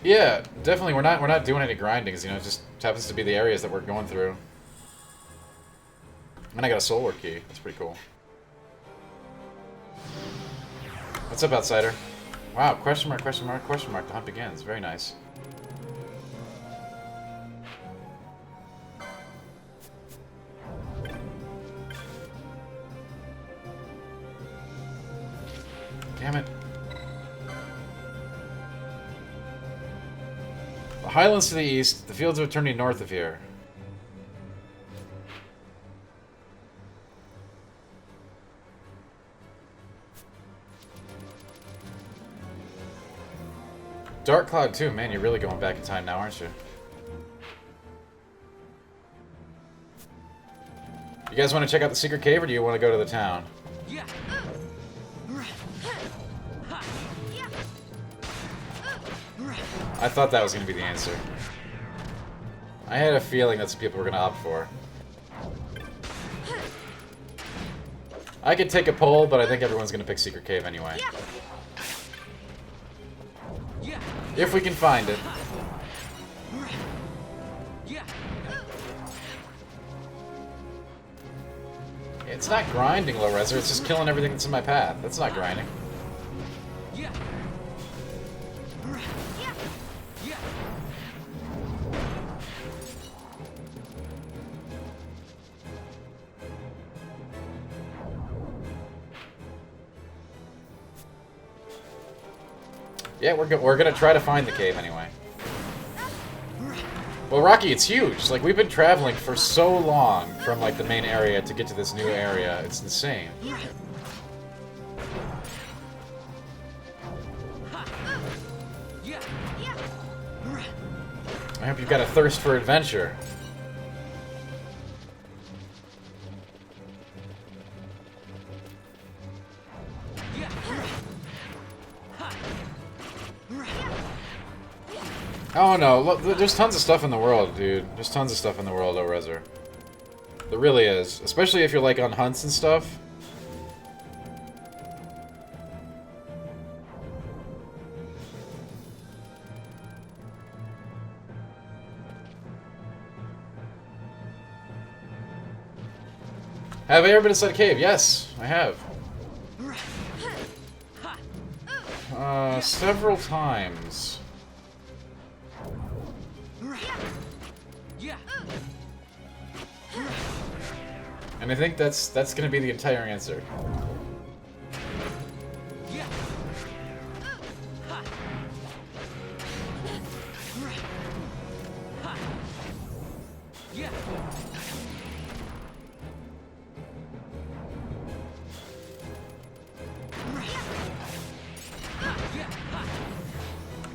Yeah, definitely. We're not doing any grindings. You know, it just happens to be the areas that we're going through. And I got a soulward key. That's pretty cool. What's up, Outsider? Wow, question mark, question mark, question mark. The hunt begins. Very nice. Damn it. The highlands to the east, the fields of eternity north of here. Dark Cloud 2, man, you're really going back in time now, aren't you? You guys want to check out the secret cave, or do you want to go to the town? I thought that was going to be the answer. I had a feeling that's what people were going to opt for. I could take a poll, but I think everyone's going to pick secret cave anyway. If we can find it. It's not grinding, Low Reser, it's just killing everything that's in my path. That's not grinding. Yeah, we're gonna try to find the cave anyway. Well, Rocky, it's huge. Like, we've been traveling for so long from, like, the main area to get to this new area. It's insane. I hope you've got a thirst for adventure. Oh no, look, there's tons of stuff in the world, dude. There's tons of stuff in the world, Low Reser. There really is. Especially if you're, like, on hunts and stuff. Have I ever been inside a cave? Yes, I have. Several times. And I think that's gonna be the entire answer.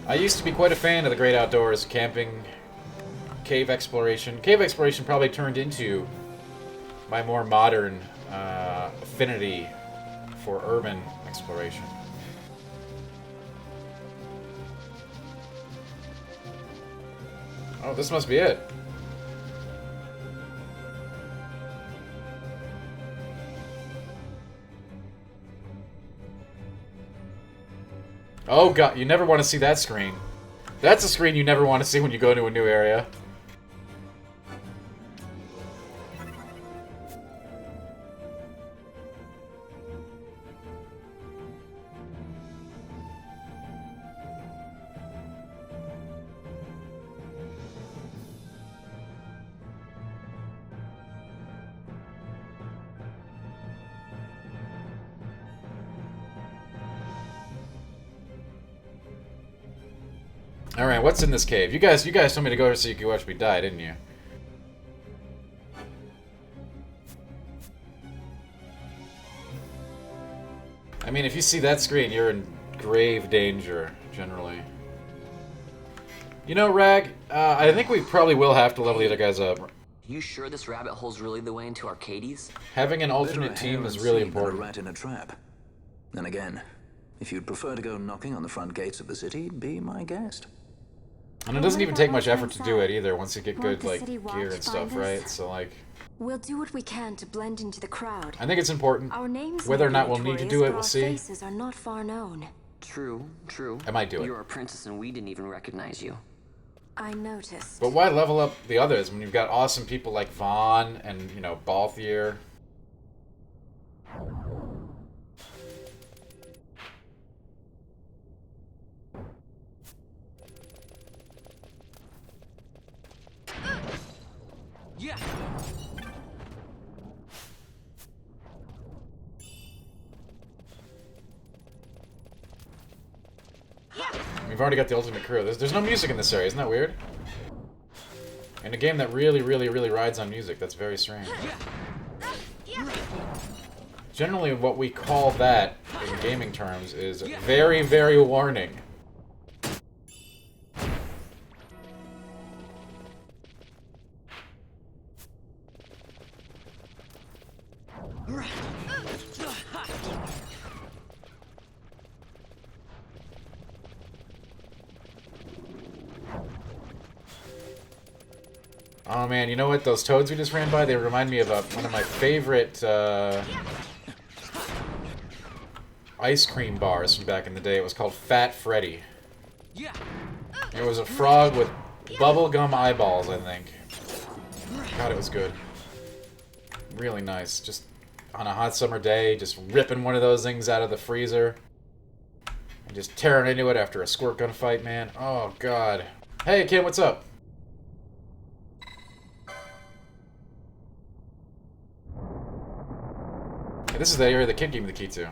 I used to be quite a fan of the great outdoors, camping, cave exploration. Cave exploration probably turned into my more modern affinity for urban exploration. Oh, this must be it. Oh god, you never want to see that screen. That's a screen you never want to see when you go to a new area. Alright, what's in this cave? You guys told me to go so you could watch me die, didn't you? I mean, if you see that screen, you're in grave danger, generally. You know, Rag, I think we probably will have to level the other guys up. You sure this rabbit hole's really the way into Arcades? Having an alternate team is really important. A rat in a trap. And again, if you'd prefer to go knocking on the front gates of the city, be my guest. And it doesn't even take much effort to do it either once you get good, like, gear and stuff, right? So, like... We'll do what we can to blend into the crowd. I think it's important. Our names Whether or not we'll need to do it, we'll see. Our faces are not far known. True, true. I might do it. You're a princess and we didn't even recognize you. I noticed. But why level up the others when you've got awesome people like Vaughn and, you know, Balthier? Yeah. We've already got the ultimate crew. There's no music in this area, isn't that weird? In a game that really rides on music, that's very strange. Generally, what we call that, in gaming terms, is very warning. Oh man, you know what? Those toads we just ran by, they remind me of one of my favorite ice cream bars from back in the day. It was called Fat Freddy. It was a frog with bubblegum eyeballs, I think. God, it was good. Really nice. Just on a hot summer day, just ripping one of those things out of the freezer. And just tearing into it after a squirt gun fight, man. Oh, God. Hey, Kim, what's up? Hey, this is the area the kid gave me the key to.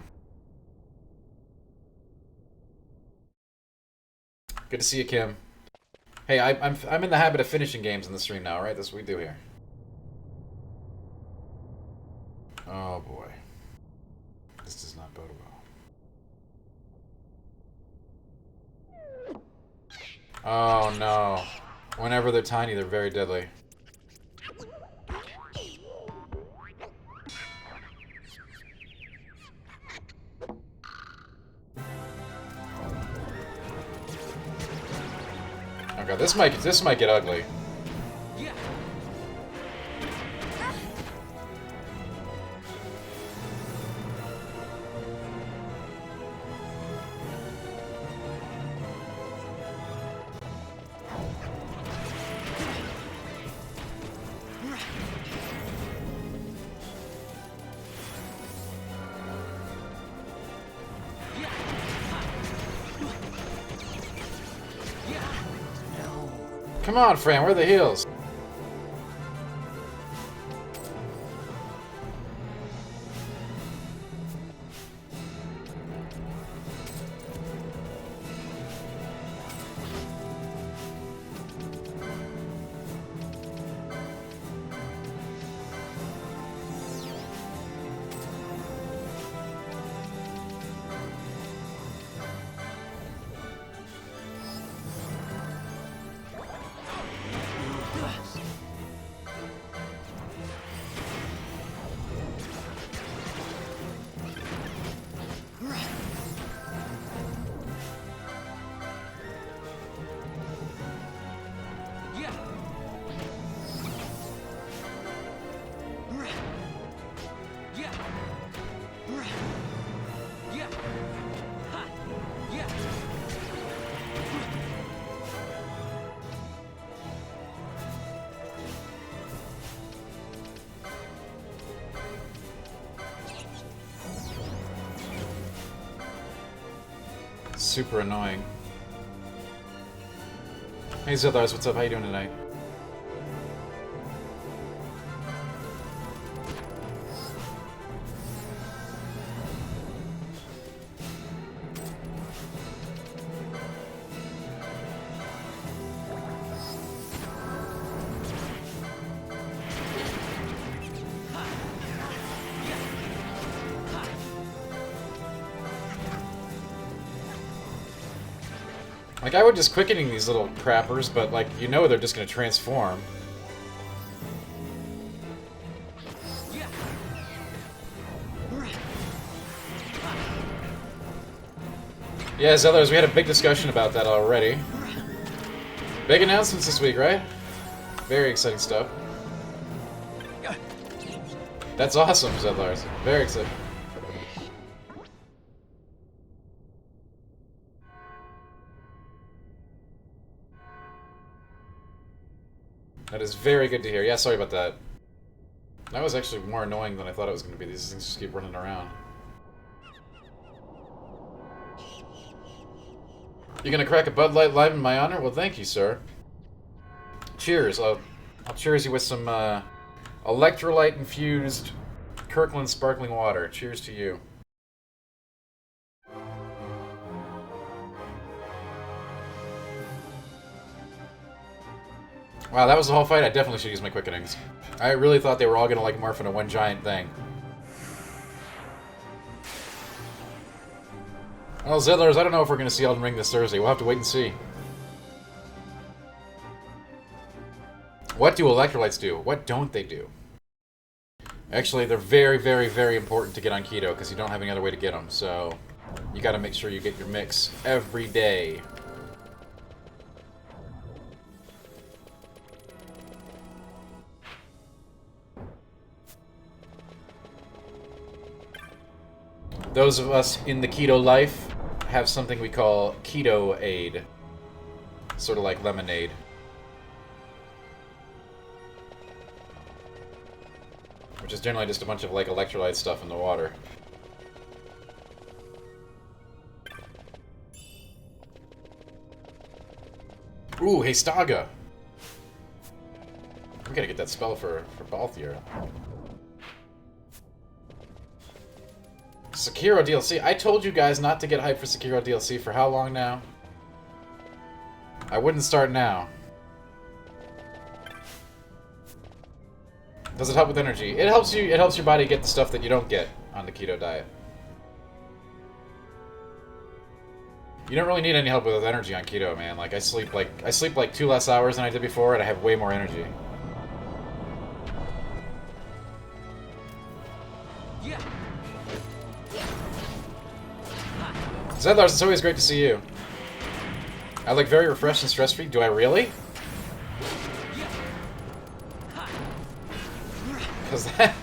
Good to see you, Kim. Hey, I'm in the habit of finishing games in the stream now, right? That's what we do here. Oh boy. This does not bode well. Oh no. Whenever they're tiny, they're very deadly. Oh god, this might get ugly. Come on, Fran, where are the heels? Super annoying. Hey Zithars, what's up? How you doing tonight? Like, I would just quickening these little crappers, but, like, you know they're just gonna transform. Yeah, Zellers, we had a big discussion about that already. Big announcements this week, right? Very exciting stuff. That's awesome, Zellers. Very exciting. That is very good to hear. Yeah, sorry about that. That was actually more annoying than I thought it was going to be. These things just keep running around. You gonna crack a Bud Light live in my honor? Well, thank you, sir. Cheers. I'll cheers you with some electrolyte-infused Kirkland sparkling water. Cheers to you. Wow, that was the whole fight. I definitely should use my quickenings. I really thought they were all gonna like morph into one giant thing. Well, Zedlers, I don't know if we're gonna see Elden Ring this Thursday. We'll have to wait and see. What do electrolytes do? What don't they do? Actually, they're very, very, very important to get on keto because you don't have any other way to get them. So you gotta make sure you get your mix every day. Those of us in the keto life have something we call keto aid. Sort of like lemonade. Which is generally just a bunch of like electrolyte stuff in the water. Ooh, hey Staga! We gotta get that spell for Balthier. Sekiro DLC. I told you guys not to get hyped for Sekiro DLC for how long now? I wouldn't start now. Does it help with energy? It helps you. It helps your body get the stuff that you don't get on the keto diet. You don't really need any help with energy on keto, man. Like I sleep like 2 less hours than I did before, and I have way more energy. Zedlars, it's always great to see you. I look very refreshed and stress-free. Do I really? Because that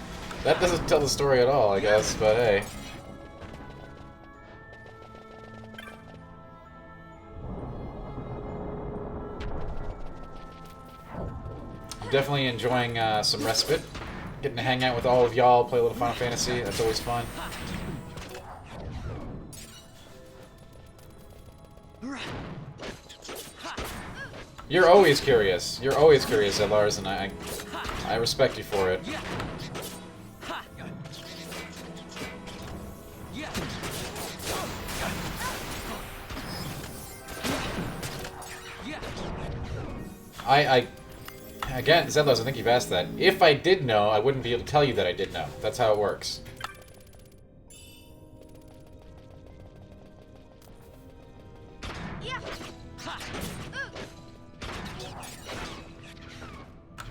doesn't tell the story at all, I guess, but hey. I'm definitely enjoying some respite. Getting to hang out with all of y'all, play a little Final Fantasy. That's always fun. You're always curious. You're always curious, Lars, and I respect you for it. Again, Zedlos, I think you've asked that. If I did know, I wouldn't be able to tell you that I did know. That's how it works.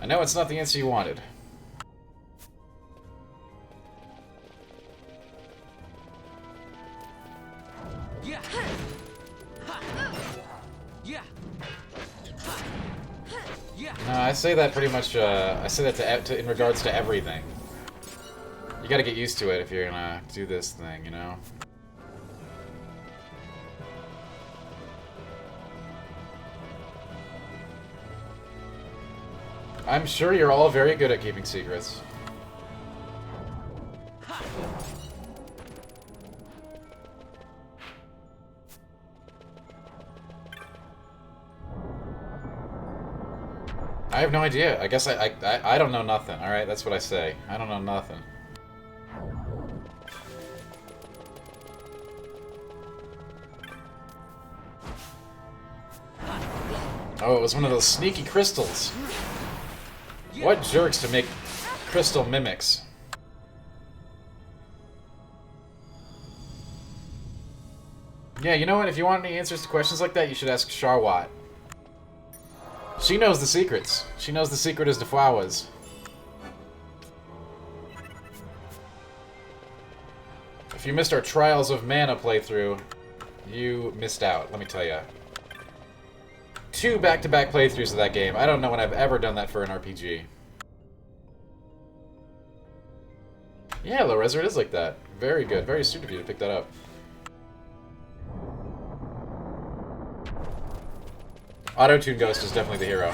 I know it's not the answer you wanted. No, I say that pretty much, I say that in regards to everything. You gotta get used to it if you're gonna do this thing, you know? I'm sure you're all very good at keeping secrets. I have no idea. I guess I don't know nothing. All right, that's what I say. I don't know nothing. Oh, it was one of those sneaky crystals. What jerks to make crystal mimics? Yeah, you know what? If you want any answers to questions like that, you should ask Charwat. She knows the secrets. She knows the secret as to flowers. If you missed our Trials of Mana playthrough, you missed out, let me tell ya. 2 back-to-back playthroughs of that game. I don't know when I've ever done that for an RPG. Yeah, Low Resort is like that. Very good. Very astute of you to pick that up. Auto-Tune Ghost is definitely the hero.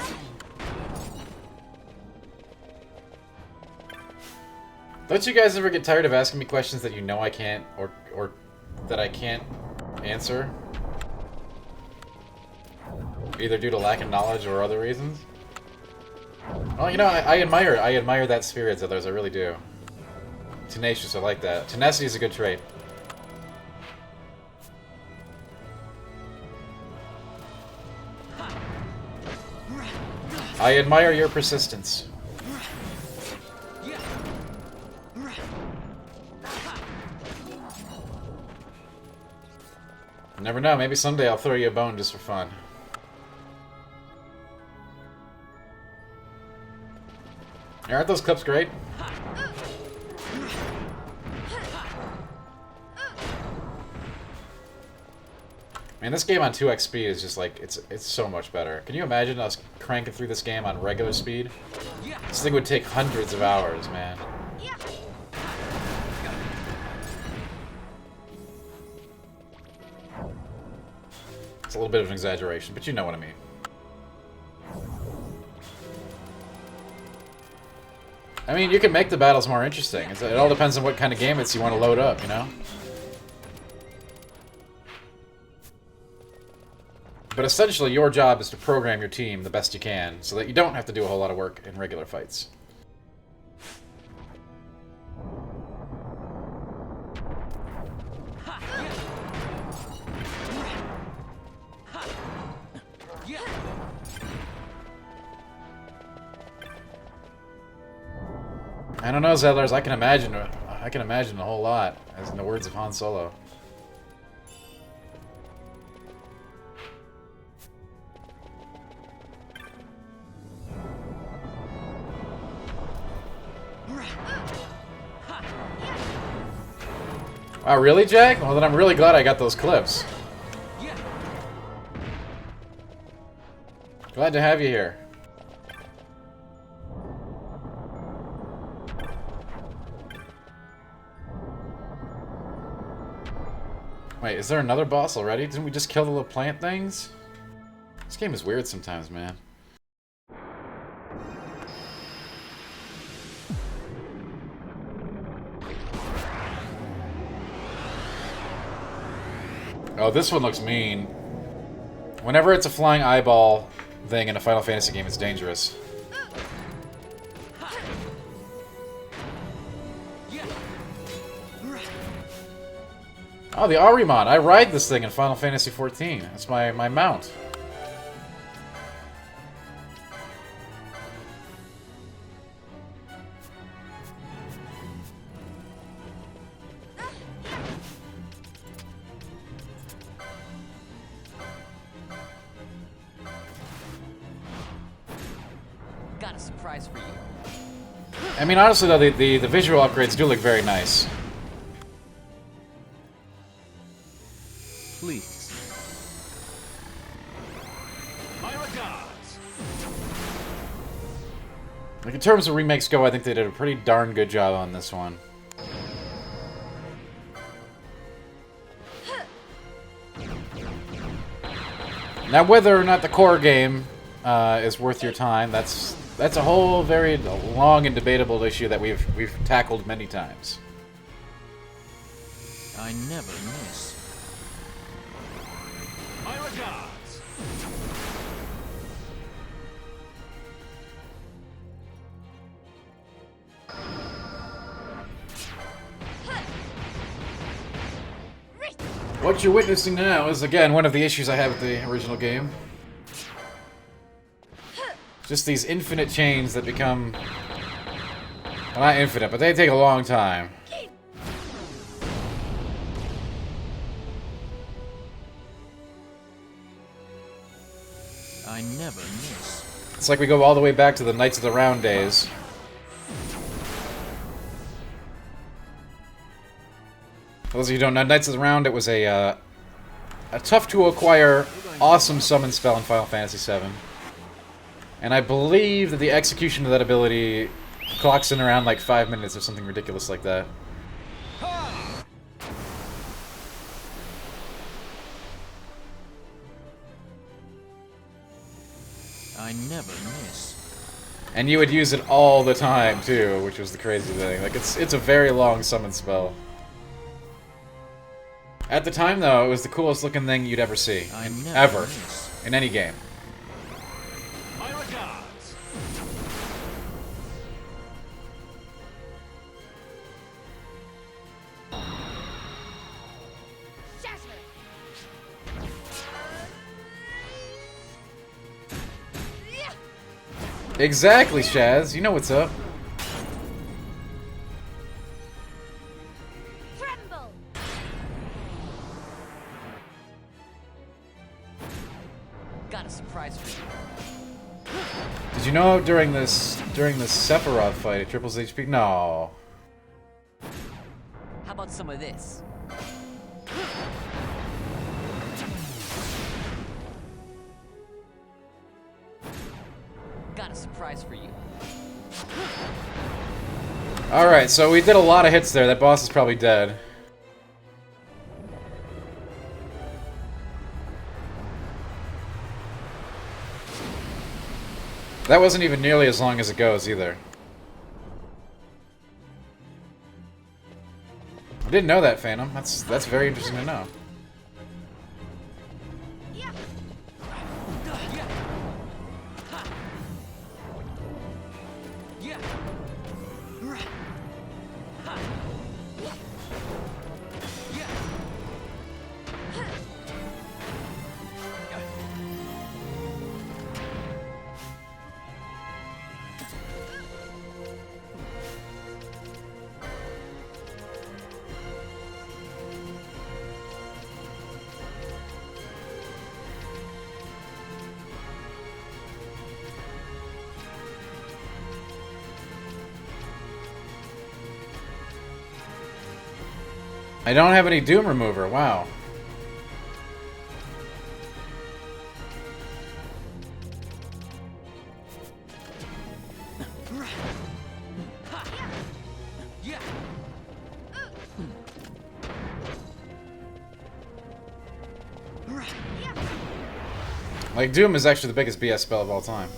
Don't you guys ever get tired of asking me questions that you know I can't, or that I can't answer? Either due to lack of knowledge or other reasons? Well, you know, I admire that spirit, others. I really do. Tenacious, I like that. Tenacity is a good trait. I admire your persistence. Never know, maybe someday I'll throw you a bone just for fun. Aren't those clips great? Man, this game on 2x speed is just like, it's so much better. Can you imagine us cranking through this game on regular speed? This thing would take hundreds of hours, man. It's a little bit of an exaggeration, but you know what I mean. I mean, you can make the battles more interesting. It all depends on what kind of game you want to load up, you know? But essentially, your job is to program your team the best you can, so that you don't have to do a whole lot of work in regular fights. I don't know, Zedlers. I can imagine a whole lot, as in the words of Han Solo. Wow, really, Jack? Well, then I'm really glad I got those clips. Glad to have you here. Wait, is there another boss already? Didn't we just kill the little plant things? This game is weird sometimes, man. Oh, this one looks mean. Whenever it's a flying eyeball thing in a Final Fantasy game is dangerous. Oh, the Ahriman. I ride this thing in Final Fantasy XIV. That's my mount. Got a surprise for you. I mean, honestly, though, the visual upgrades do look very nice. Please. My regards. Like, in terms of remakes go, I think they did a pretty darn good job on this one. Now, whether or not the core game is worth your time, that's a whole very long and debatable issue that we've tackled many times. I never miss. My regards. What you're witnessing now is, again, one of the issues I have with the original game. Just these infinite chains that become... Well, not infinite, but they take a long time. I never miss. It's like we go all the way back to the Knights of the Round days. For those of you who don't know, Knights of the Round, it was a tough-to-acquire, awesome summon spell in Final Fantasy VII. And I believe that the execution of that ability clocks in around like 5 minutes or something ridiculous like that. I never miss. And you would use it all the time, too, which was the crazy thing. Like, it's a very long summon spell. At the time, though, it was the coolest looking thing you'd ever see. I never Ever. miss. In any game. My regards. Exactly, Shaz. You know what's up. Got a surprise for you. Did you know during this Sephiroth fight it triples HP? No. How about some of this? Got a surprise for you. Alright, so we did a lot of hits there. That boss is probably dead. That wasn't even nearly as long as it goes, either. I didn't know that, Phantom. That's very interesting to know. I don't have any Doom Remover, wow. Like, Doom is actually the biggest BS spell of all time.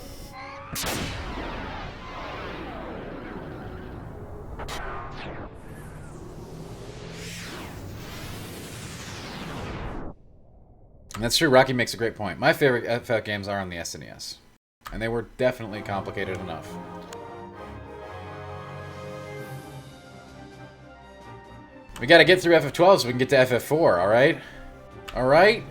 And that's true. Rocky makes a great point. My favorite FF games are on the SNES. And they were definitely complicated enough. We gotta get through FF12 so we can get to FF4, alright? Alright?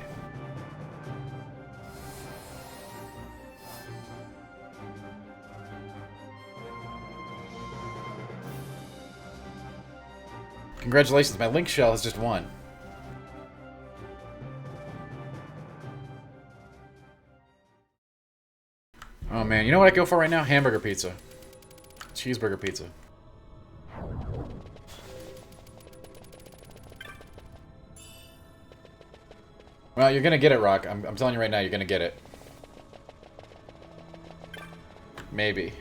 Congratulations, my Link Shell has just won. Oh man, you know what I go for right now? Hamburger pizza. Cheeseburger pizza. Well, you're gonna get it, Rock. I'm telling you right now, you're gonna get it. Maybe.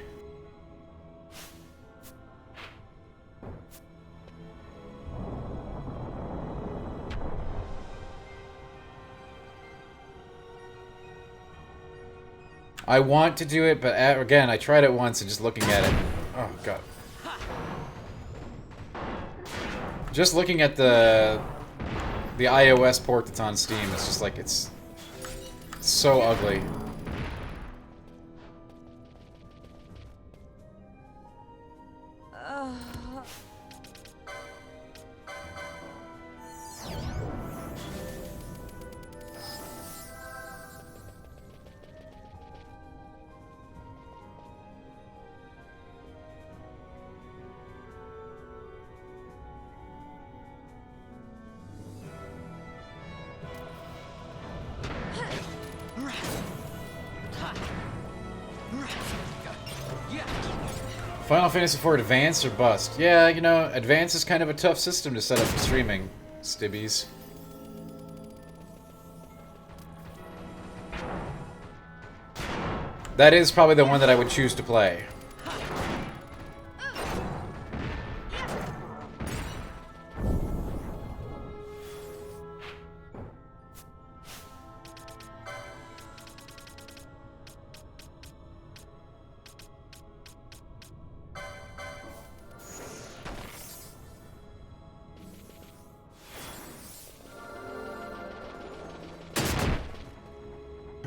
I want to do it, but again, I tried it once and just looking at it. Oh, God. Just looking at the iOS port that's on Steam, it's just like, it's so ugly. Final Fantasy IV Advance or bust? Yeah, you know, Advance is kind of a tough system to set up for streaming, stibbies. That is probably the one that I would choose to play.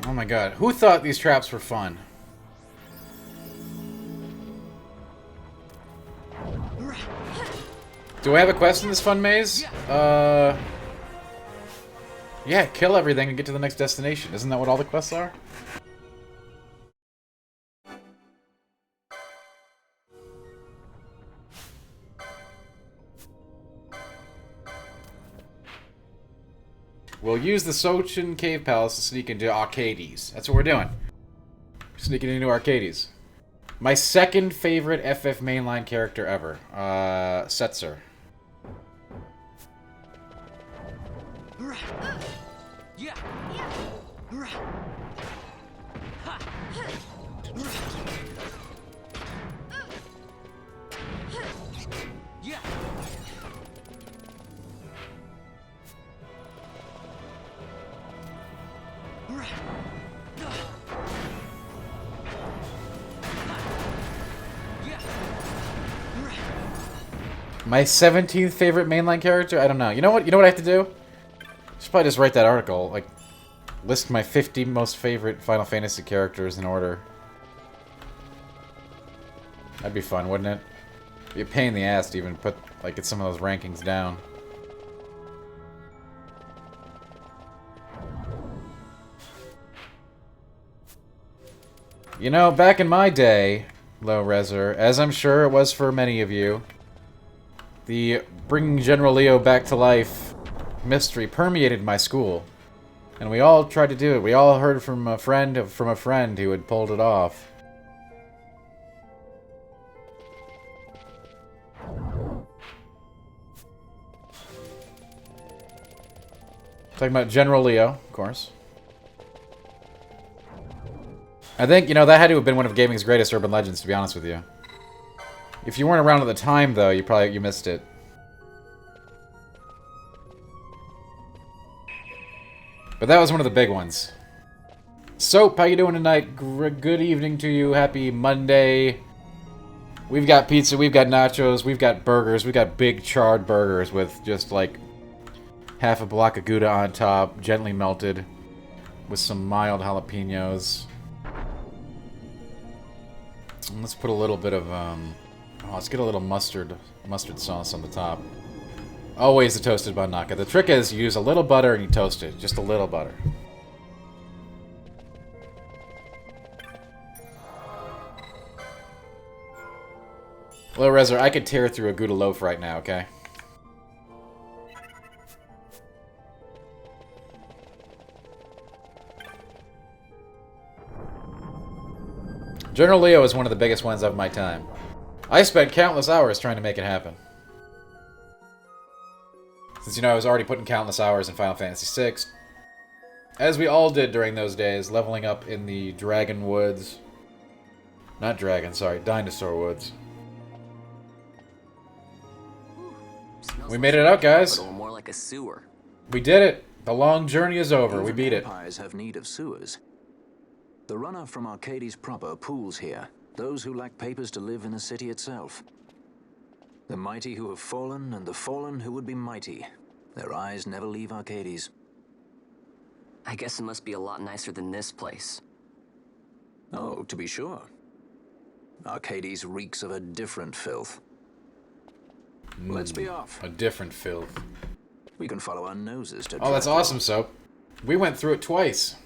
Oh my god. Who thought these traps were fun? Do I have a quest in this fun maze? Yeah, kill everything and get to the next destination. Isn't that what all the quests are? We'll use the Sochin Cave Palace to sneak into Arcades. That's what we're doing. Sneaking into Arcades. My second favorite FF mainline character ever. Setzer. My 17th favorite mainline character? I don't know. You know what? You know what I have to do? I should probably just write that article. Like, list my 50 most favorite Final Fantasy characters in order. That'd be fun, wouldn't it? It'd be a pain in the ass to even put, like, get some of those rankings down. You know, back in my day, Low Reser, as I'm sure it was for many of you, the bringing General Leo back to life mystery permeated my school. And we all tried to do it. We all heard from a friend who had pulled it off. Talking about General Leo, of course. I think, you know, that had to have been one of gaming's greatest urban legends, to be honest with you. If you weren't around at the time, though, you missed it. But that was one of the big ones. Soap, how you doing tonight? Good evening to you. Happy Monday. We've got pizza, we've got nachos, we've got burgers, we've got big charred burgers with just like half a block of Gouda on top, gently melted. with some mild jalapenos. And let's put a little bit of, let's get a little mustard sauce on the top. Always the toasted bun naka. The trick is you use a little butter and you toast it. Just a little butter. Well, Rezzer, I could tear through a Gouda loaf right now, okay? General Leo is one of the biggest ones of my time. I spent countless hours trying to make it happen. Since, you know, I was already putting countless hours in Final Fantasy VI. As we all did during those days, leveling up in the Dragon Woods. Not Dragon, sorry, Dinosaur Woods. We made it out, guys. But more like a sewer. We did it. The long journey is over. We beat it. Empires have need of sewers. The runner from Arcades proper pools here. Those who lack papers to live in the city itself. The mighty who have fallen, and the fallen who would be mighty. Their eyes never leave Arcades. I guess it must be a lot nicer than this place. Oh, to be sure. Arcades reeks of a different filth. Let's be off. A different filth. We can follow our noses to... Oh, that's awesome, Soap. We went through it twice.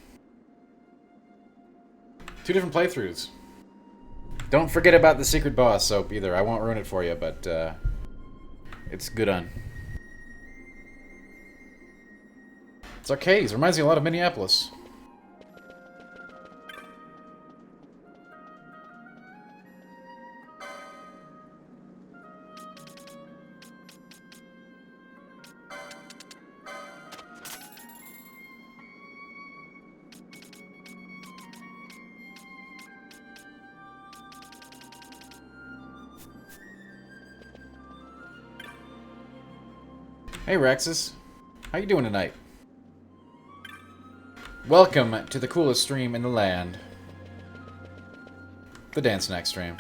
2 different playthroughs. Don't forget about the secret boss, Soap, either. I won't ruin it for you, but it's good on. It's Arcades. Reminds me a lot of Minneapolis. Hey Rexus, how you doing tonight? Welcome to the coolest stream in the land. The Dance Snack stream.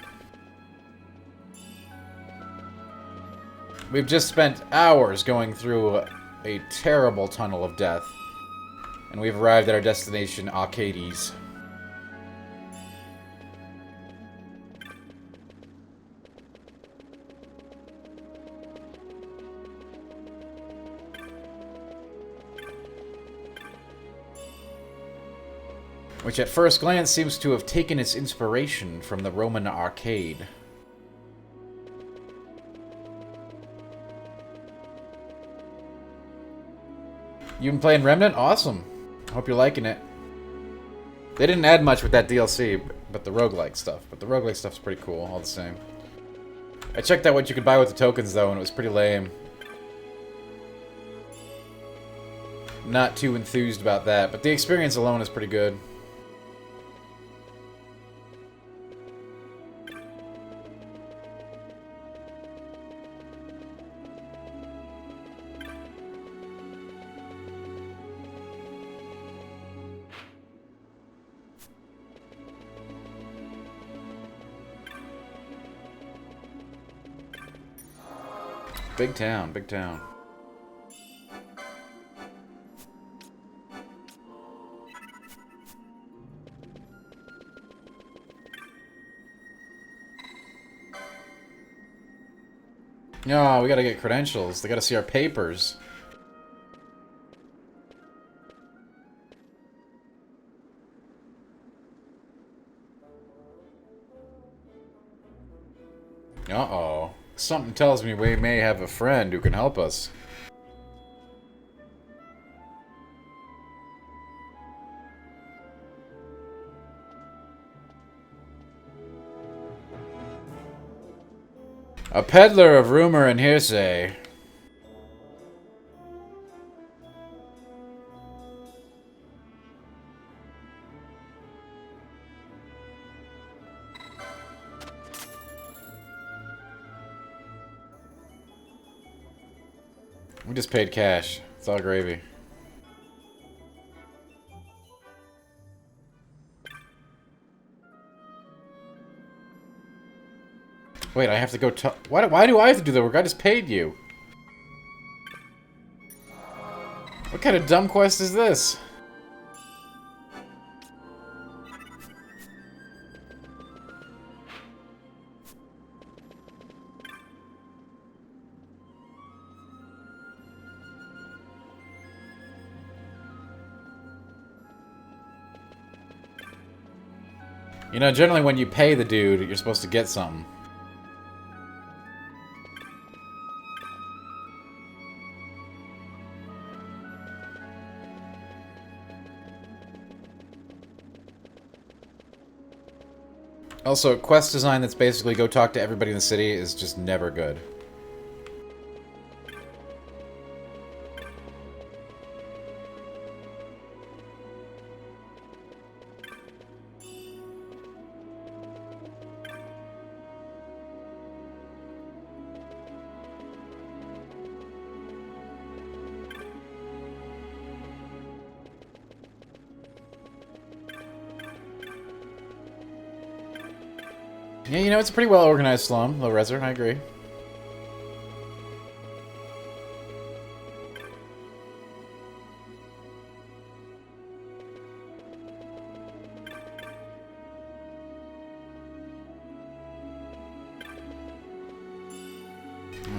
We've just spent hours going through a terrible tunnel of death. And we've arrived at our destination, Arcades. Which at first glance seems to have taken its inspiration from the Roman arcade. You been playing Remnant? Awesome. Hope you're liking it. They didn't add much with that DLC, but the roguelike stuff. But the roguelike stuff's pretty cool, all the same. I checked out what you could buy with the tokens, though, and it was pretty lame. Not too enthused about that, but the experience alone is pretty good. Big town, big town. No, we gotta get credentials. They gotta see our papers. Uh-oh. Something tells me we may have a friend who can help us. A peddler of rumor and hearsay. We just paid cash. It's all gravy. Wait, I have to go why do I have to do the work? I just paid you. What kind of dumb quest is this? You know, generally when you pay the dude, you're supposed to get something. Also, quest design that's basically go talk to everybody in the city is just never good. Yeah, you know, it's a pretty well organized slum, low reser, I agree.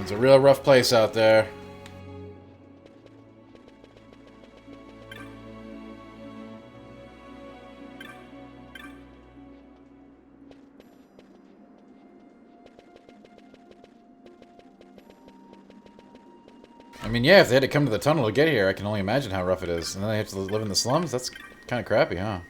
It's a real rough place out there. I mean, yeah, if they had to come to the tunnel to get here, I can only imagine how rough it is. And then they have to live in the slums? That's kind of crappy, huh?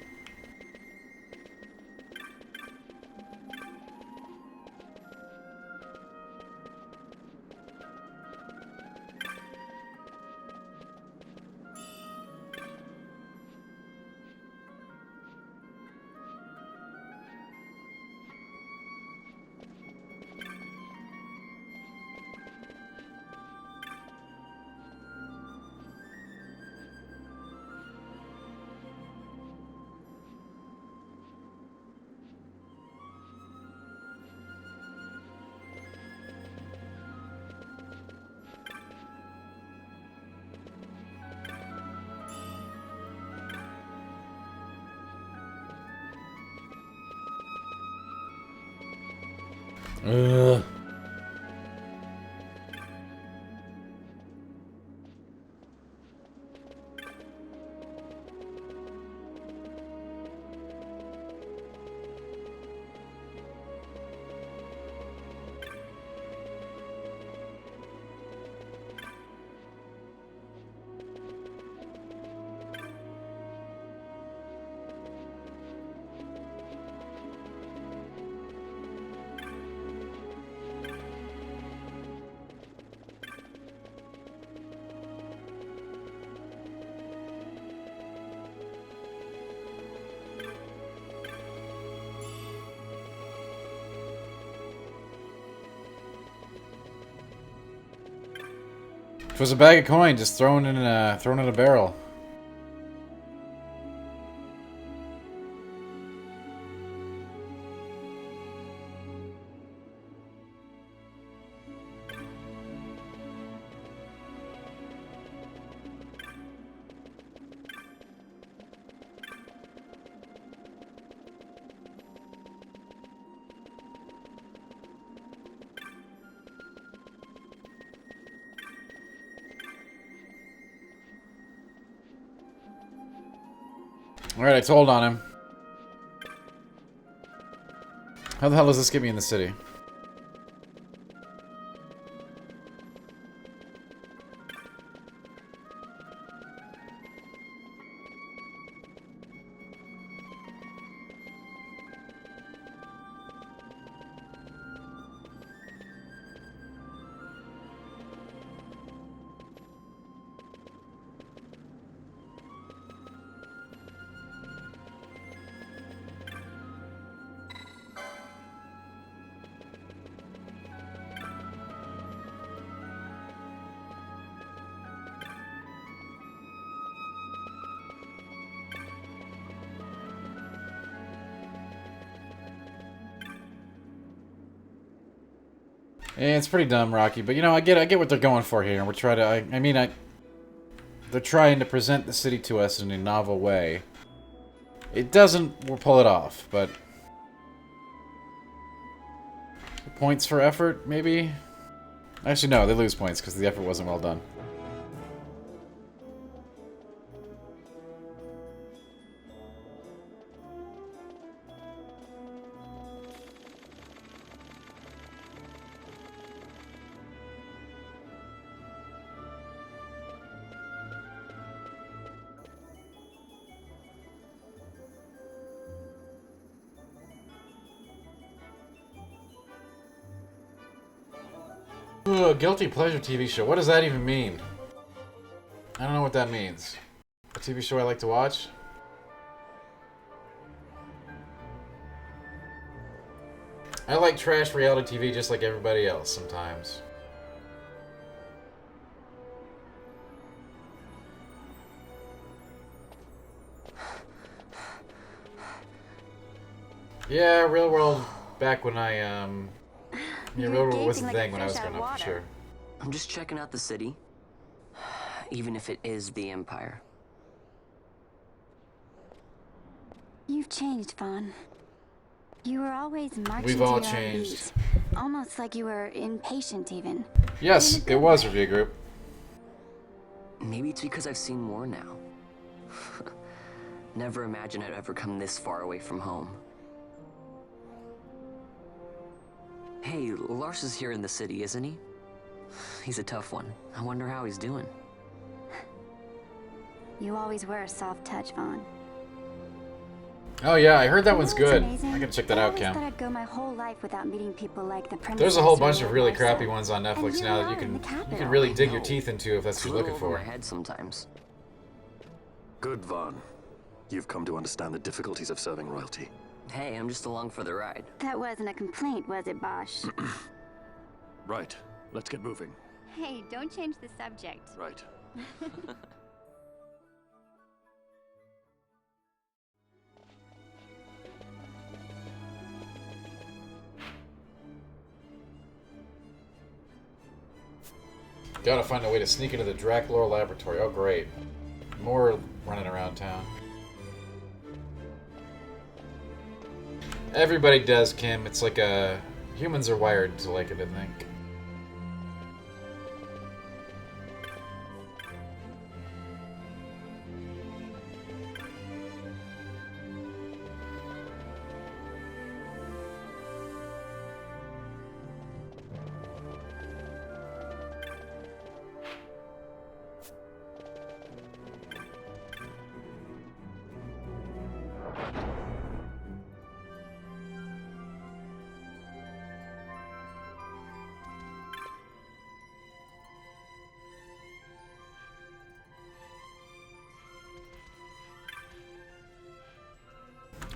Ugh. If it was a bag of coin, just thrown in a barrel. Alright, I told on him. How the hell does this get me in the city? Yeah, it's pretty dumb, Rocky, but you know, I get what they're going for here. We're trying to, they're trying to present the city to us in a novel way. It doesn't pull it off, but points for effort, maybe? Actually, no, they lose points because the effort wasn't well done. Ooh, guilty pleasure TV show. What does that even mean? I don't know what that means. A TV show I like to watch? I like trash reality TV just like everybody else sometimes. Yeah, Real World back when I yeah, Real World was the thing when I was growing up, for sure. I'm just checking out the city. Even if it is the Empire. You've changed, Vaughn. You were always marching We've to all your own changed. beat. Almost like you were impatient, even. Yes, it was Review Group. Maybe it's because I've seen more now. Never imagined I'd ever come this far away from home. Hey, Lars is here in the city, isn't he? He's a tough one. I wonder how he's doing. You always were a soft touch, Vaughn. Oh yeah, I heard that one's You know what's good. amazing? I gotta check that I out, always Cam. thought I'd go my whole life without meeting people like the princess. There's a whole or bunch of really Larsa. crappy ones on Netflix And now here that you we are in the can capital. really dig I your know. teeth into if that's It's what a you're little looking over for. my head sometimes. Good, Vaughn. You've come to understand the difficulties of serving royalty. Hey, I'm just along for the ride. That wasn't a complaint, was it, Bosch? Right. Let's get moving. Hey, don't change the subject. Right. Gotta find a way to sneak into the Draclore laboratory. Oh great. More running around town. Everybody does, Kim. It's like a... Humans are wired to like it, I think.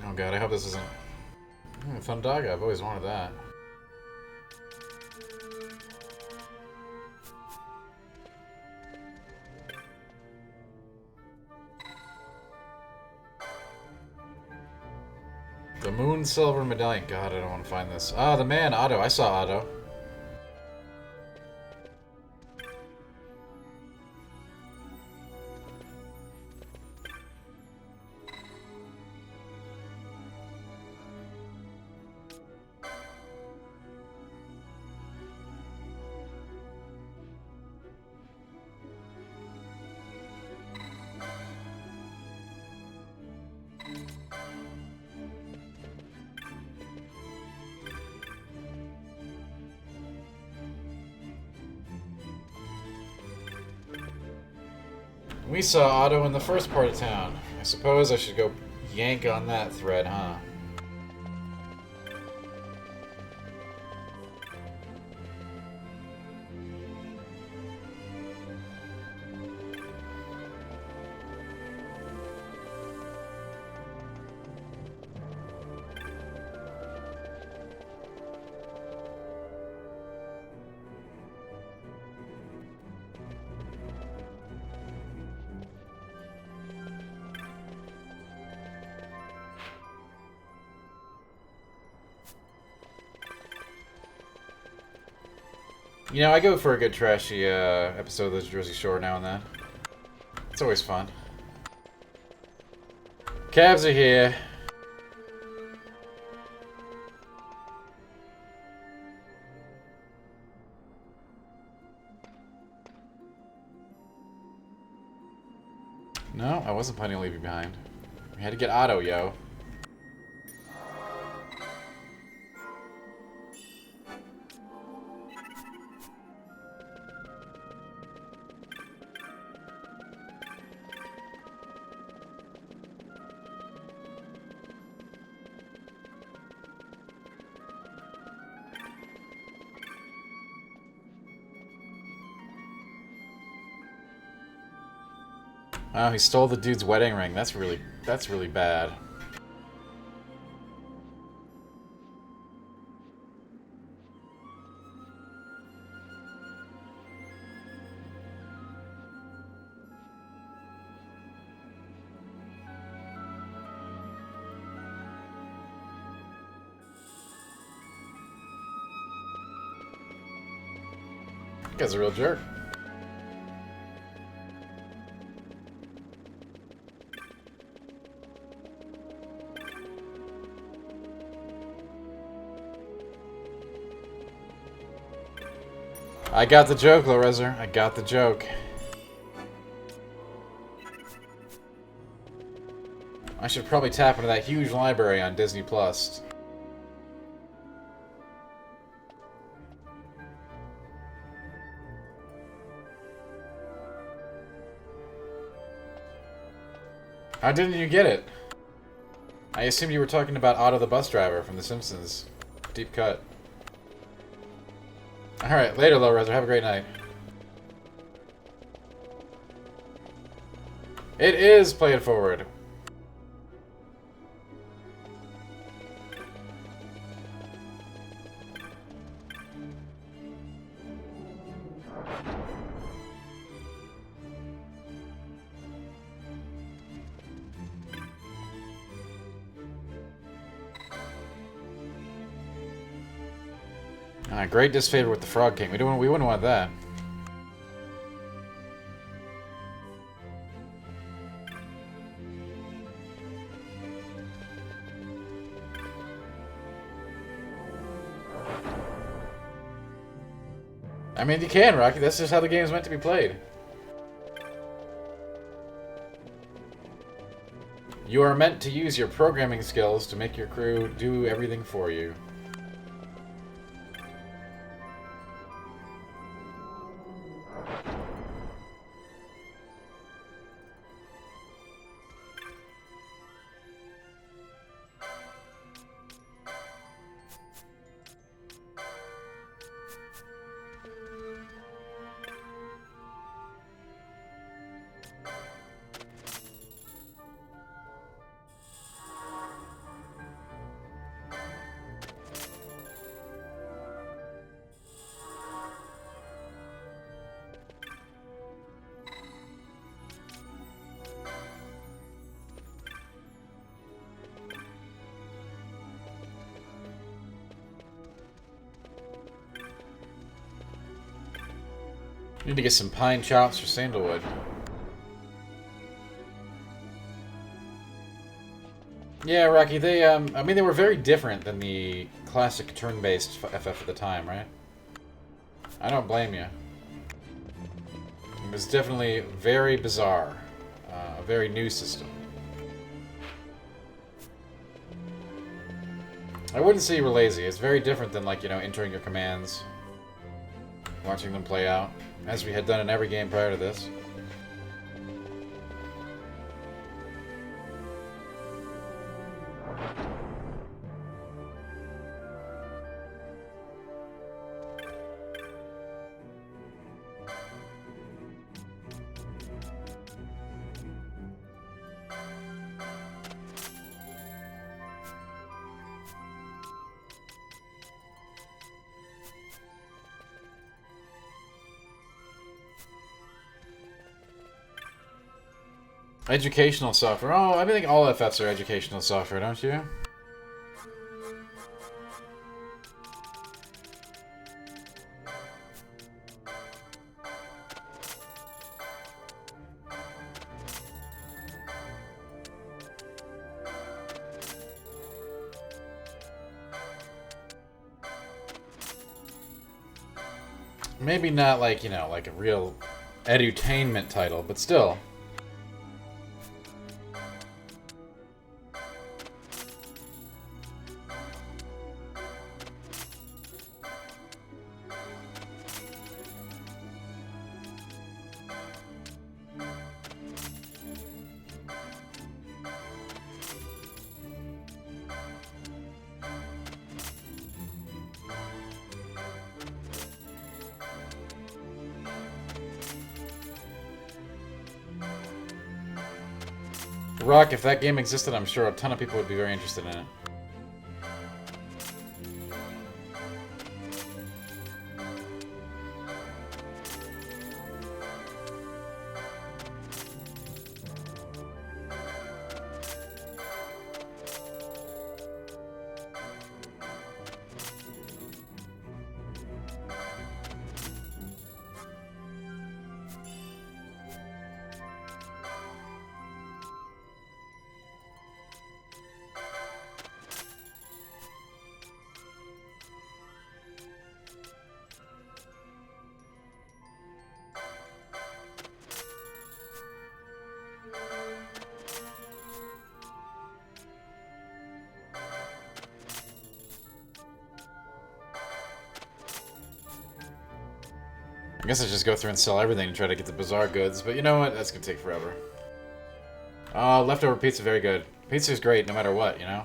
Oh god, I hope this isn't... Thundaga, I've always wanted that. The Moon Silver Medallion. God, I don't want to find this. Ah, the man, Otto. I saw Otto. We saw Otto in the first part of town. I suppose I should go yank on that thread, huh? You know, I go for a good trashy episode of the Jersey Shore now and then. It's always fun. Cabs are here. No, I wasn't planning to leave you behind. We had to get Otto, yo. Wow, he stole the dude's wedding ring. That's really bad. Guy's a real jerk. I got the joke, Lorezer. I got the joke. I should probably tap into that huge library on Disney Plus. How didn't you get it? I assumed you were talking about Otto the bus driver from The Simpsons. Deep cut. Alright, later, Low Reser. Have a great night. It is Play It Forward. Great disfavor with the Frog King. We wouldn't want that. I mean, you can, Rocky. That's just how the game's meant to be played. You are meant to use your programming skills to make your crew do everything for you. Need to get some pine chops for sandalwood. Yeah, Rocky, they, I mean, they were very different than the classic turn-based FF at the time, right? I don't blame you. It was definitely very bizarre. A very new system. I wouldn't say you were lazy. It's very different than, like, you know, entering your commands, watching them play out, as we had done in every game prior to this. Educational software. Oh, I think all FFs are educational software, don't you? Maybe not like, you know, like a real edutainment title, but still. Rock, if that game existed, I'm sure a ton of people would be very interested in it. I guess I just go through and sell everything and try to get the bizarre goods, but you know what? That's gonna take forever. Leftover pizza, very good. Pizza's great no matter what, you know?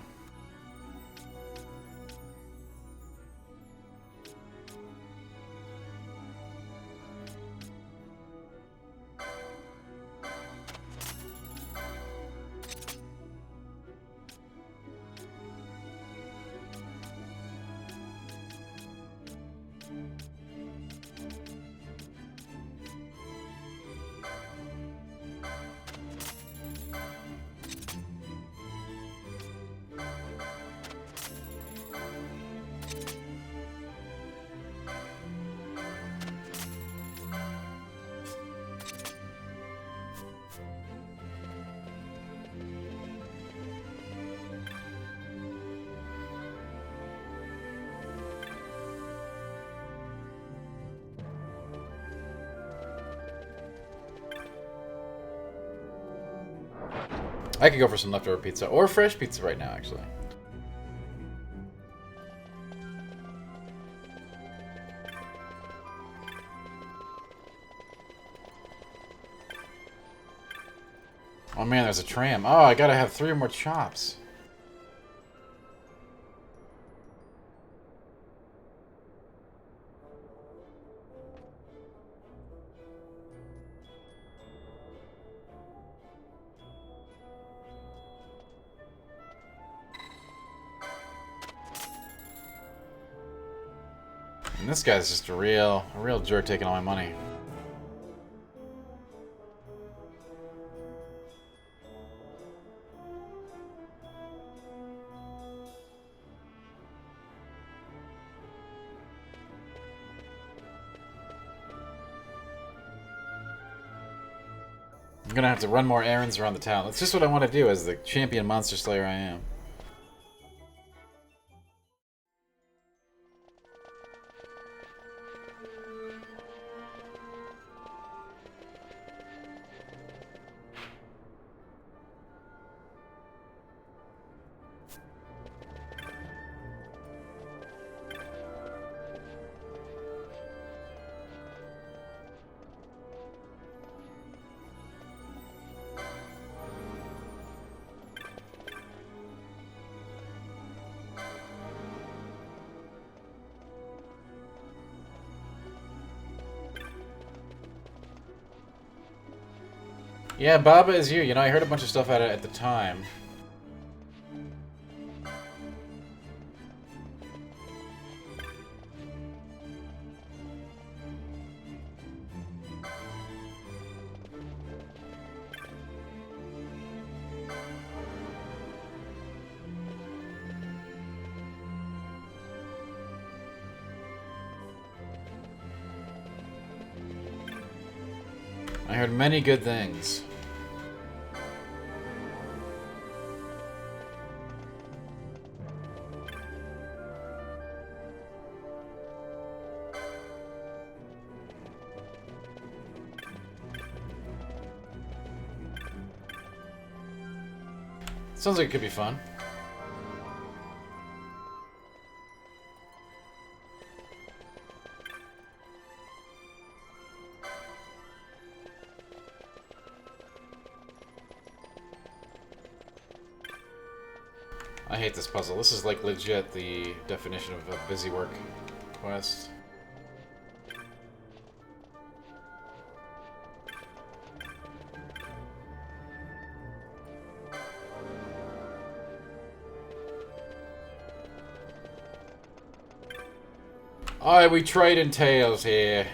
I could go for some leftover pizza, or fresh pizza right now, actually. Oh man, there's a tram. Oh, I gotta have 3 more chops. And this guy's just a real jerk taking all my money. I'm gonna have to run more errands around the town. That's just what I want to do as the champion monster slayer I am. Yeah, Baba is you. You know, I heard a bunch of stuff at the time. I heard many good things. Sounds like it could be fun. I hate this puzzle. This is like legit the definition of a busy work quest. Alright, we trading tales here.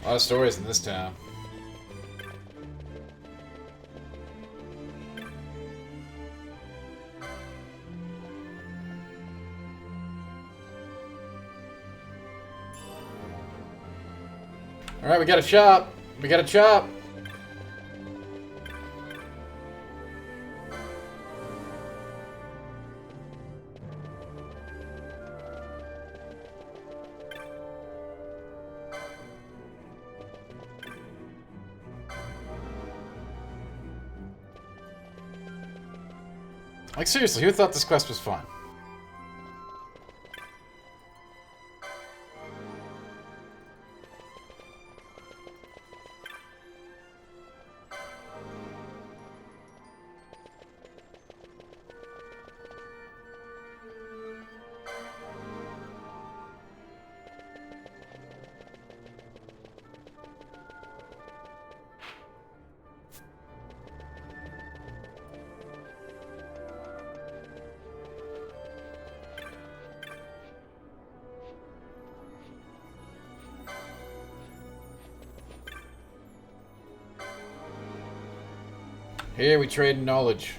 A lot of stories in this town. Alright, we got a shop. We got a shop. Like, seriously, who thought this quest was fun? Here we trade knowledge.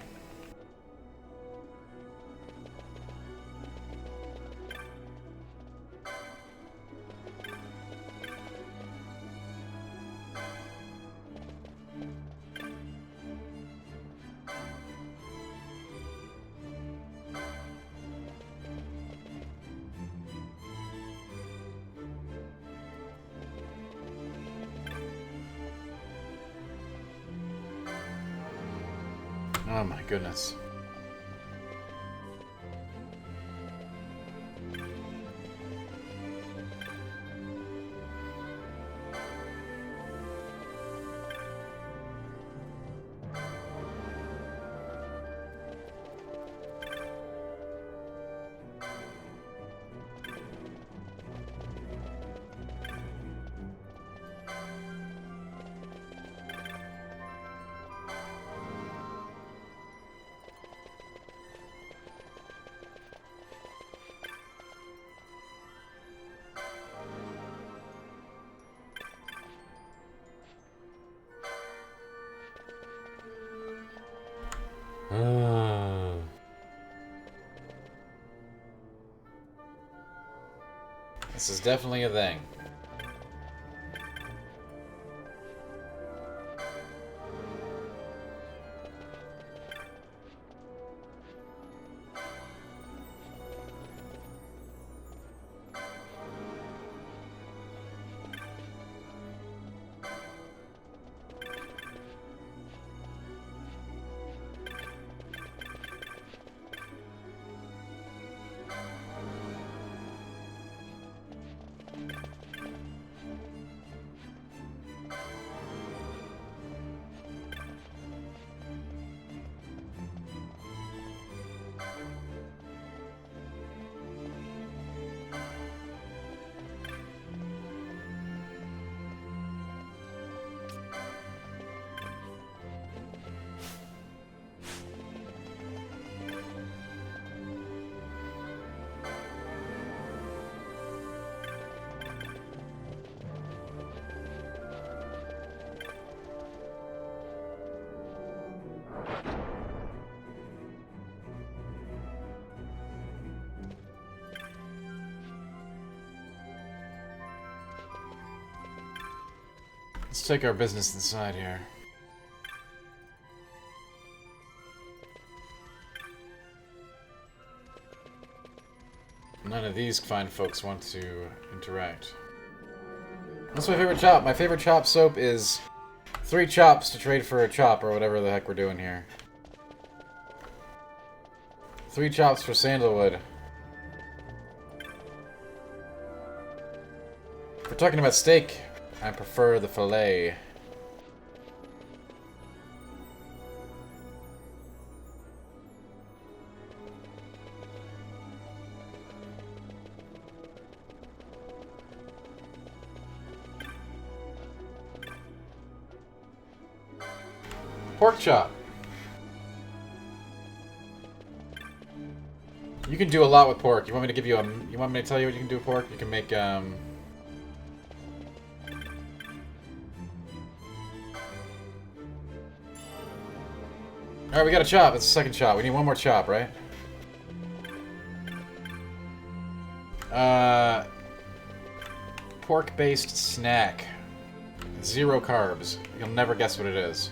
Oh my goodness. This is definitely a thing. Let's take our business inside here. None of these fine folks want to interact. What's my favorite chop? My favorite chop soap is 3 chops to trade for a chop, or whatever the heck we're doing here. 3 chops for sandalwood. If we're talking about steak, I prefer the fillet. Pork chop. You can do a lot with pork. You want me to give you a... You want me to tell you what you can do with pork? You can make, Alright, we got a chop. That's the second chop. We need one more chop, right? Pork-based snack. 0 carbs. You'll never guess what it is.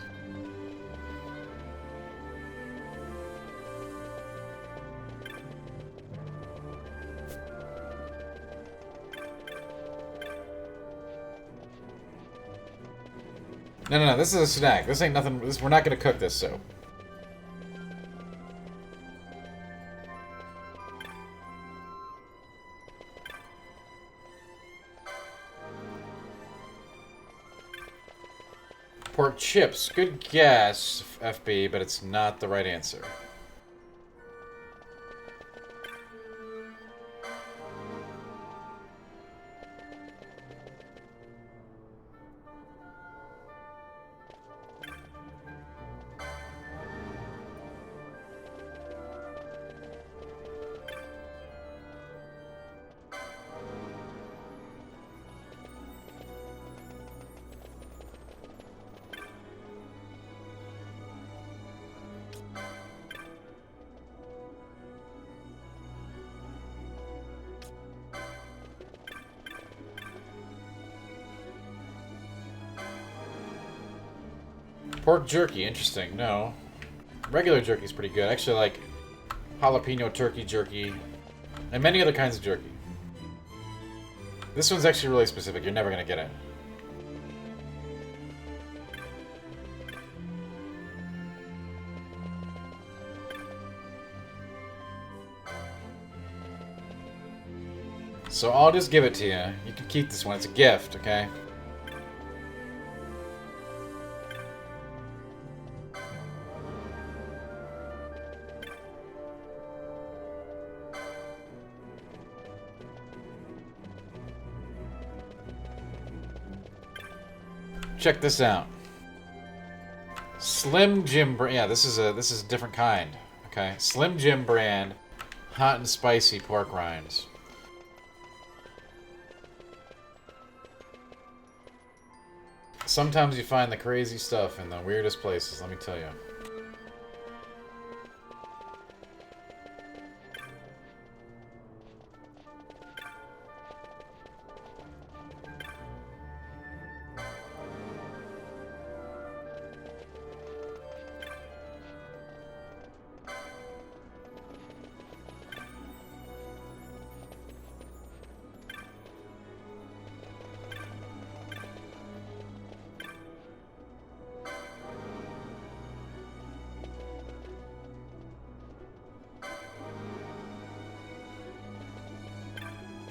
No, this is a snack. This ain't nothing. We're not gonna cook this, so. Pork chips. Good guess, FB, but it's not the right answer. Pork jerky, interesting. No. Regular jerky's pretty good. Actually, like jalapeno turkey jerky and many other kinds of jerky. This one's actually really specific. You're never gonna get it. So I'll just give it to you. You can keep this one. It's a gift, okay? Check this out. Slim Jim brand. Yeah, this is a different kind. Okay, Slim Jim brand, hot and spicy pork rinds. Sometimes you find the crazy stuff in the weirdest places. Let me tell you.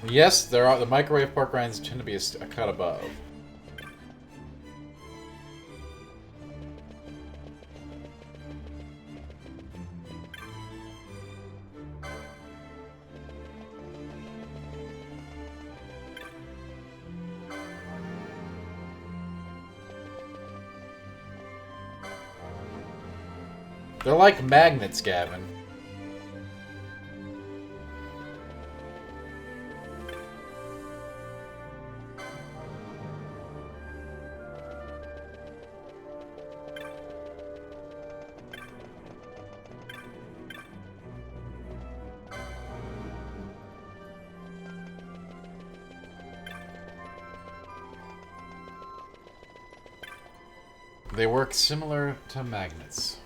Yes, there are. The microwave pork rinds tend to be a cut above. They're like magnets, Gavin. They work similar to magnets.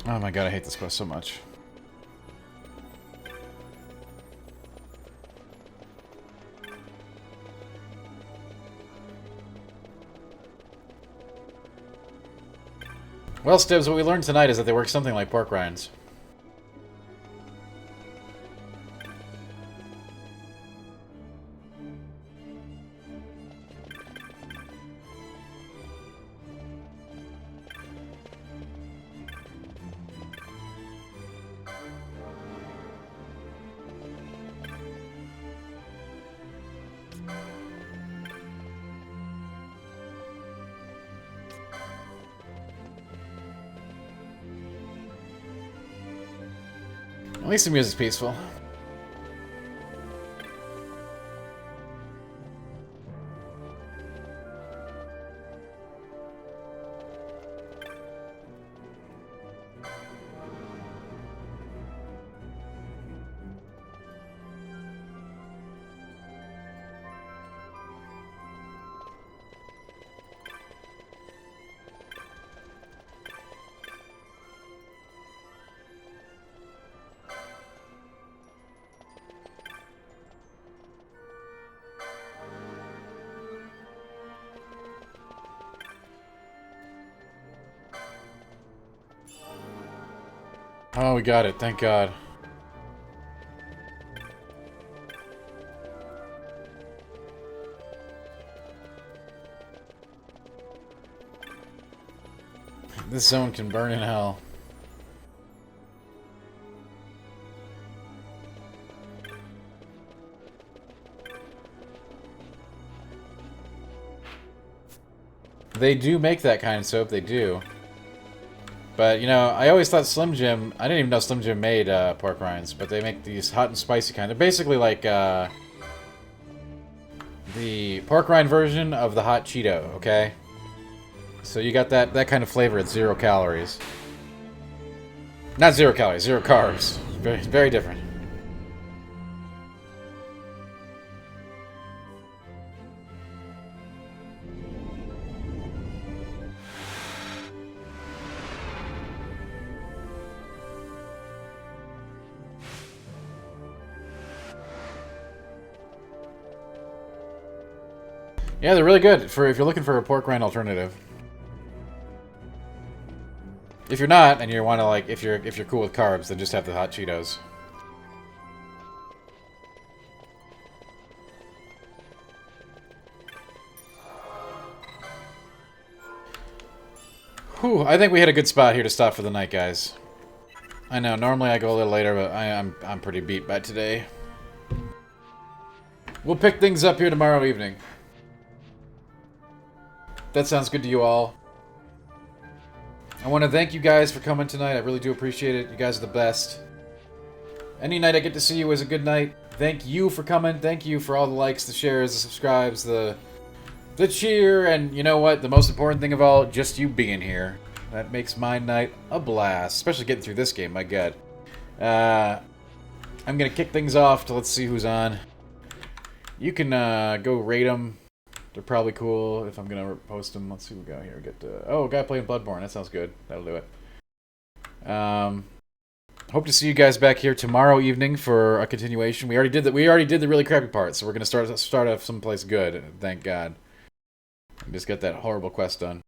Oh my god, I hate this quest so much. Well, Stibbs, what we learned tonight is that they work something like pork rinds. At least the music's peaceful. Oh, we got it. Thank God. This zone can burn in hell. They do make that kind of soap, they do. But, you know, I always thought Slim Jim... I didn't even know Slim Jim made pork rinds, but they make these hot and spicy kind. They're basically like the pork rind version of the hot Cheeto, okay? So you got that kind of flavor at 0 calories. Not 0 calories, 0 carbs. Very, very different. Yeah, they're really good for if you're looking for a pork rind alternative. If you're not, and you want to like, if you're cool with carbs, then just have the hot Cheetos. Whew, I think we hit a good spot here to stop for the night, guys. I know, normally I go a little later, but I'm pretty beat by today. We'll pick things up here tomorrow evening. That sounds good to you all. I want to thank you guys for coming tonight. I really do appreciate it. You guys are the best. Any night I get to see you is a good night. Thank you for coming. Thank you for all the likes, the shares, the subscribes, the cheer, and you know what? The most important thing of all, just you being here. That makes my night a blast. Especially getting through this game, my god. I'm going to kick things off to let's see who's on. You can go rate them. They're probably cool if I'm going to post them. Let's see what we got here. We got, oh, a guy playing Bloodborne. That sounds good. That'll do it. Hope to see you guys back here tomorrow evening for a continuation. We already did that. We already did the really crappy part, so we're going to start off someplace good. Thank God. I just got that horrible quest done.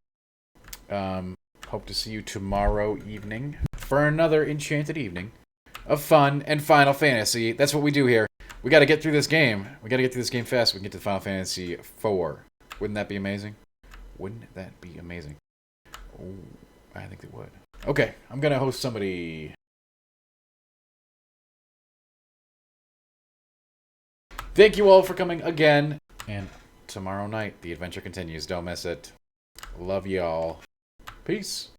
Hope to see you tomorrow evening for another enchanted evening of fun and Final Fantasy. That's what we do here. We got to get through this game. We got to get through this game fast so we can get to Final Fantasy IV. Wouldn't that be amazing? Wouldn't that be amazing? Oh, I think it would. Okay, I'm going to host somebody. Thank you all for coming again. And tomorrow night, the adventure continues. Don't miss it. Love y'all. Peace.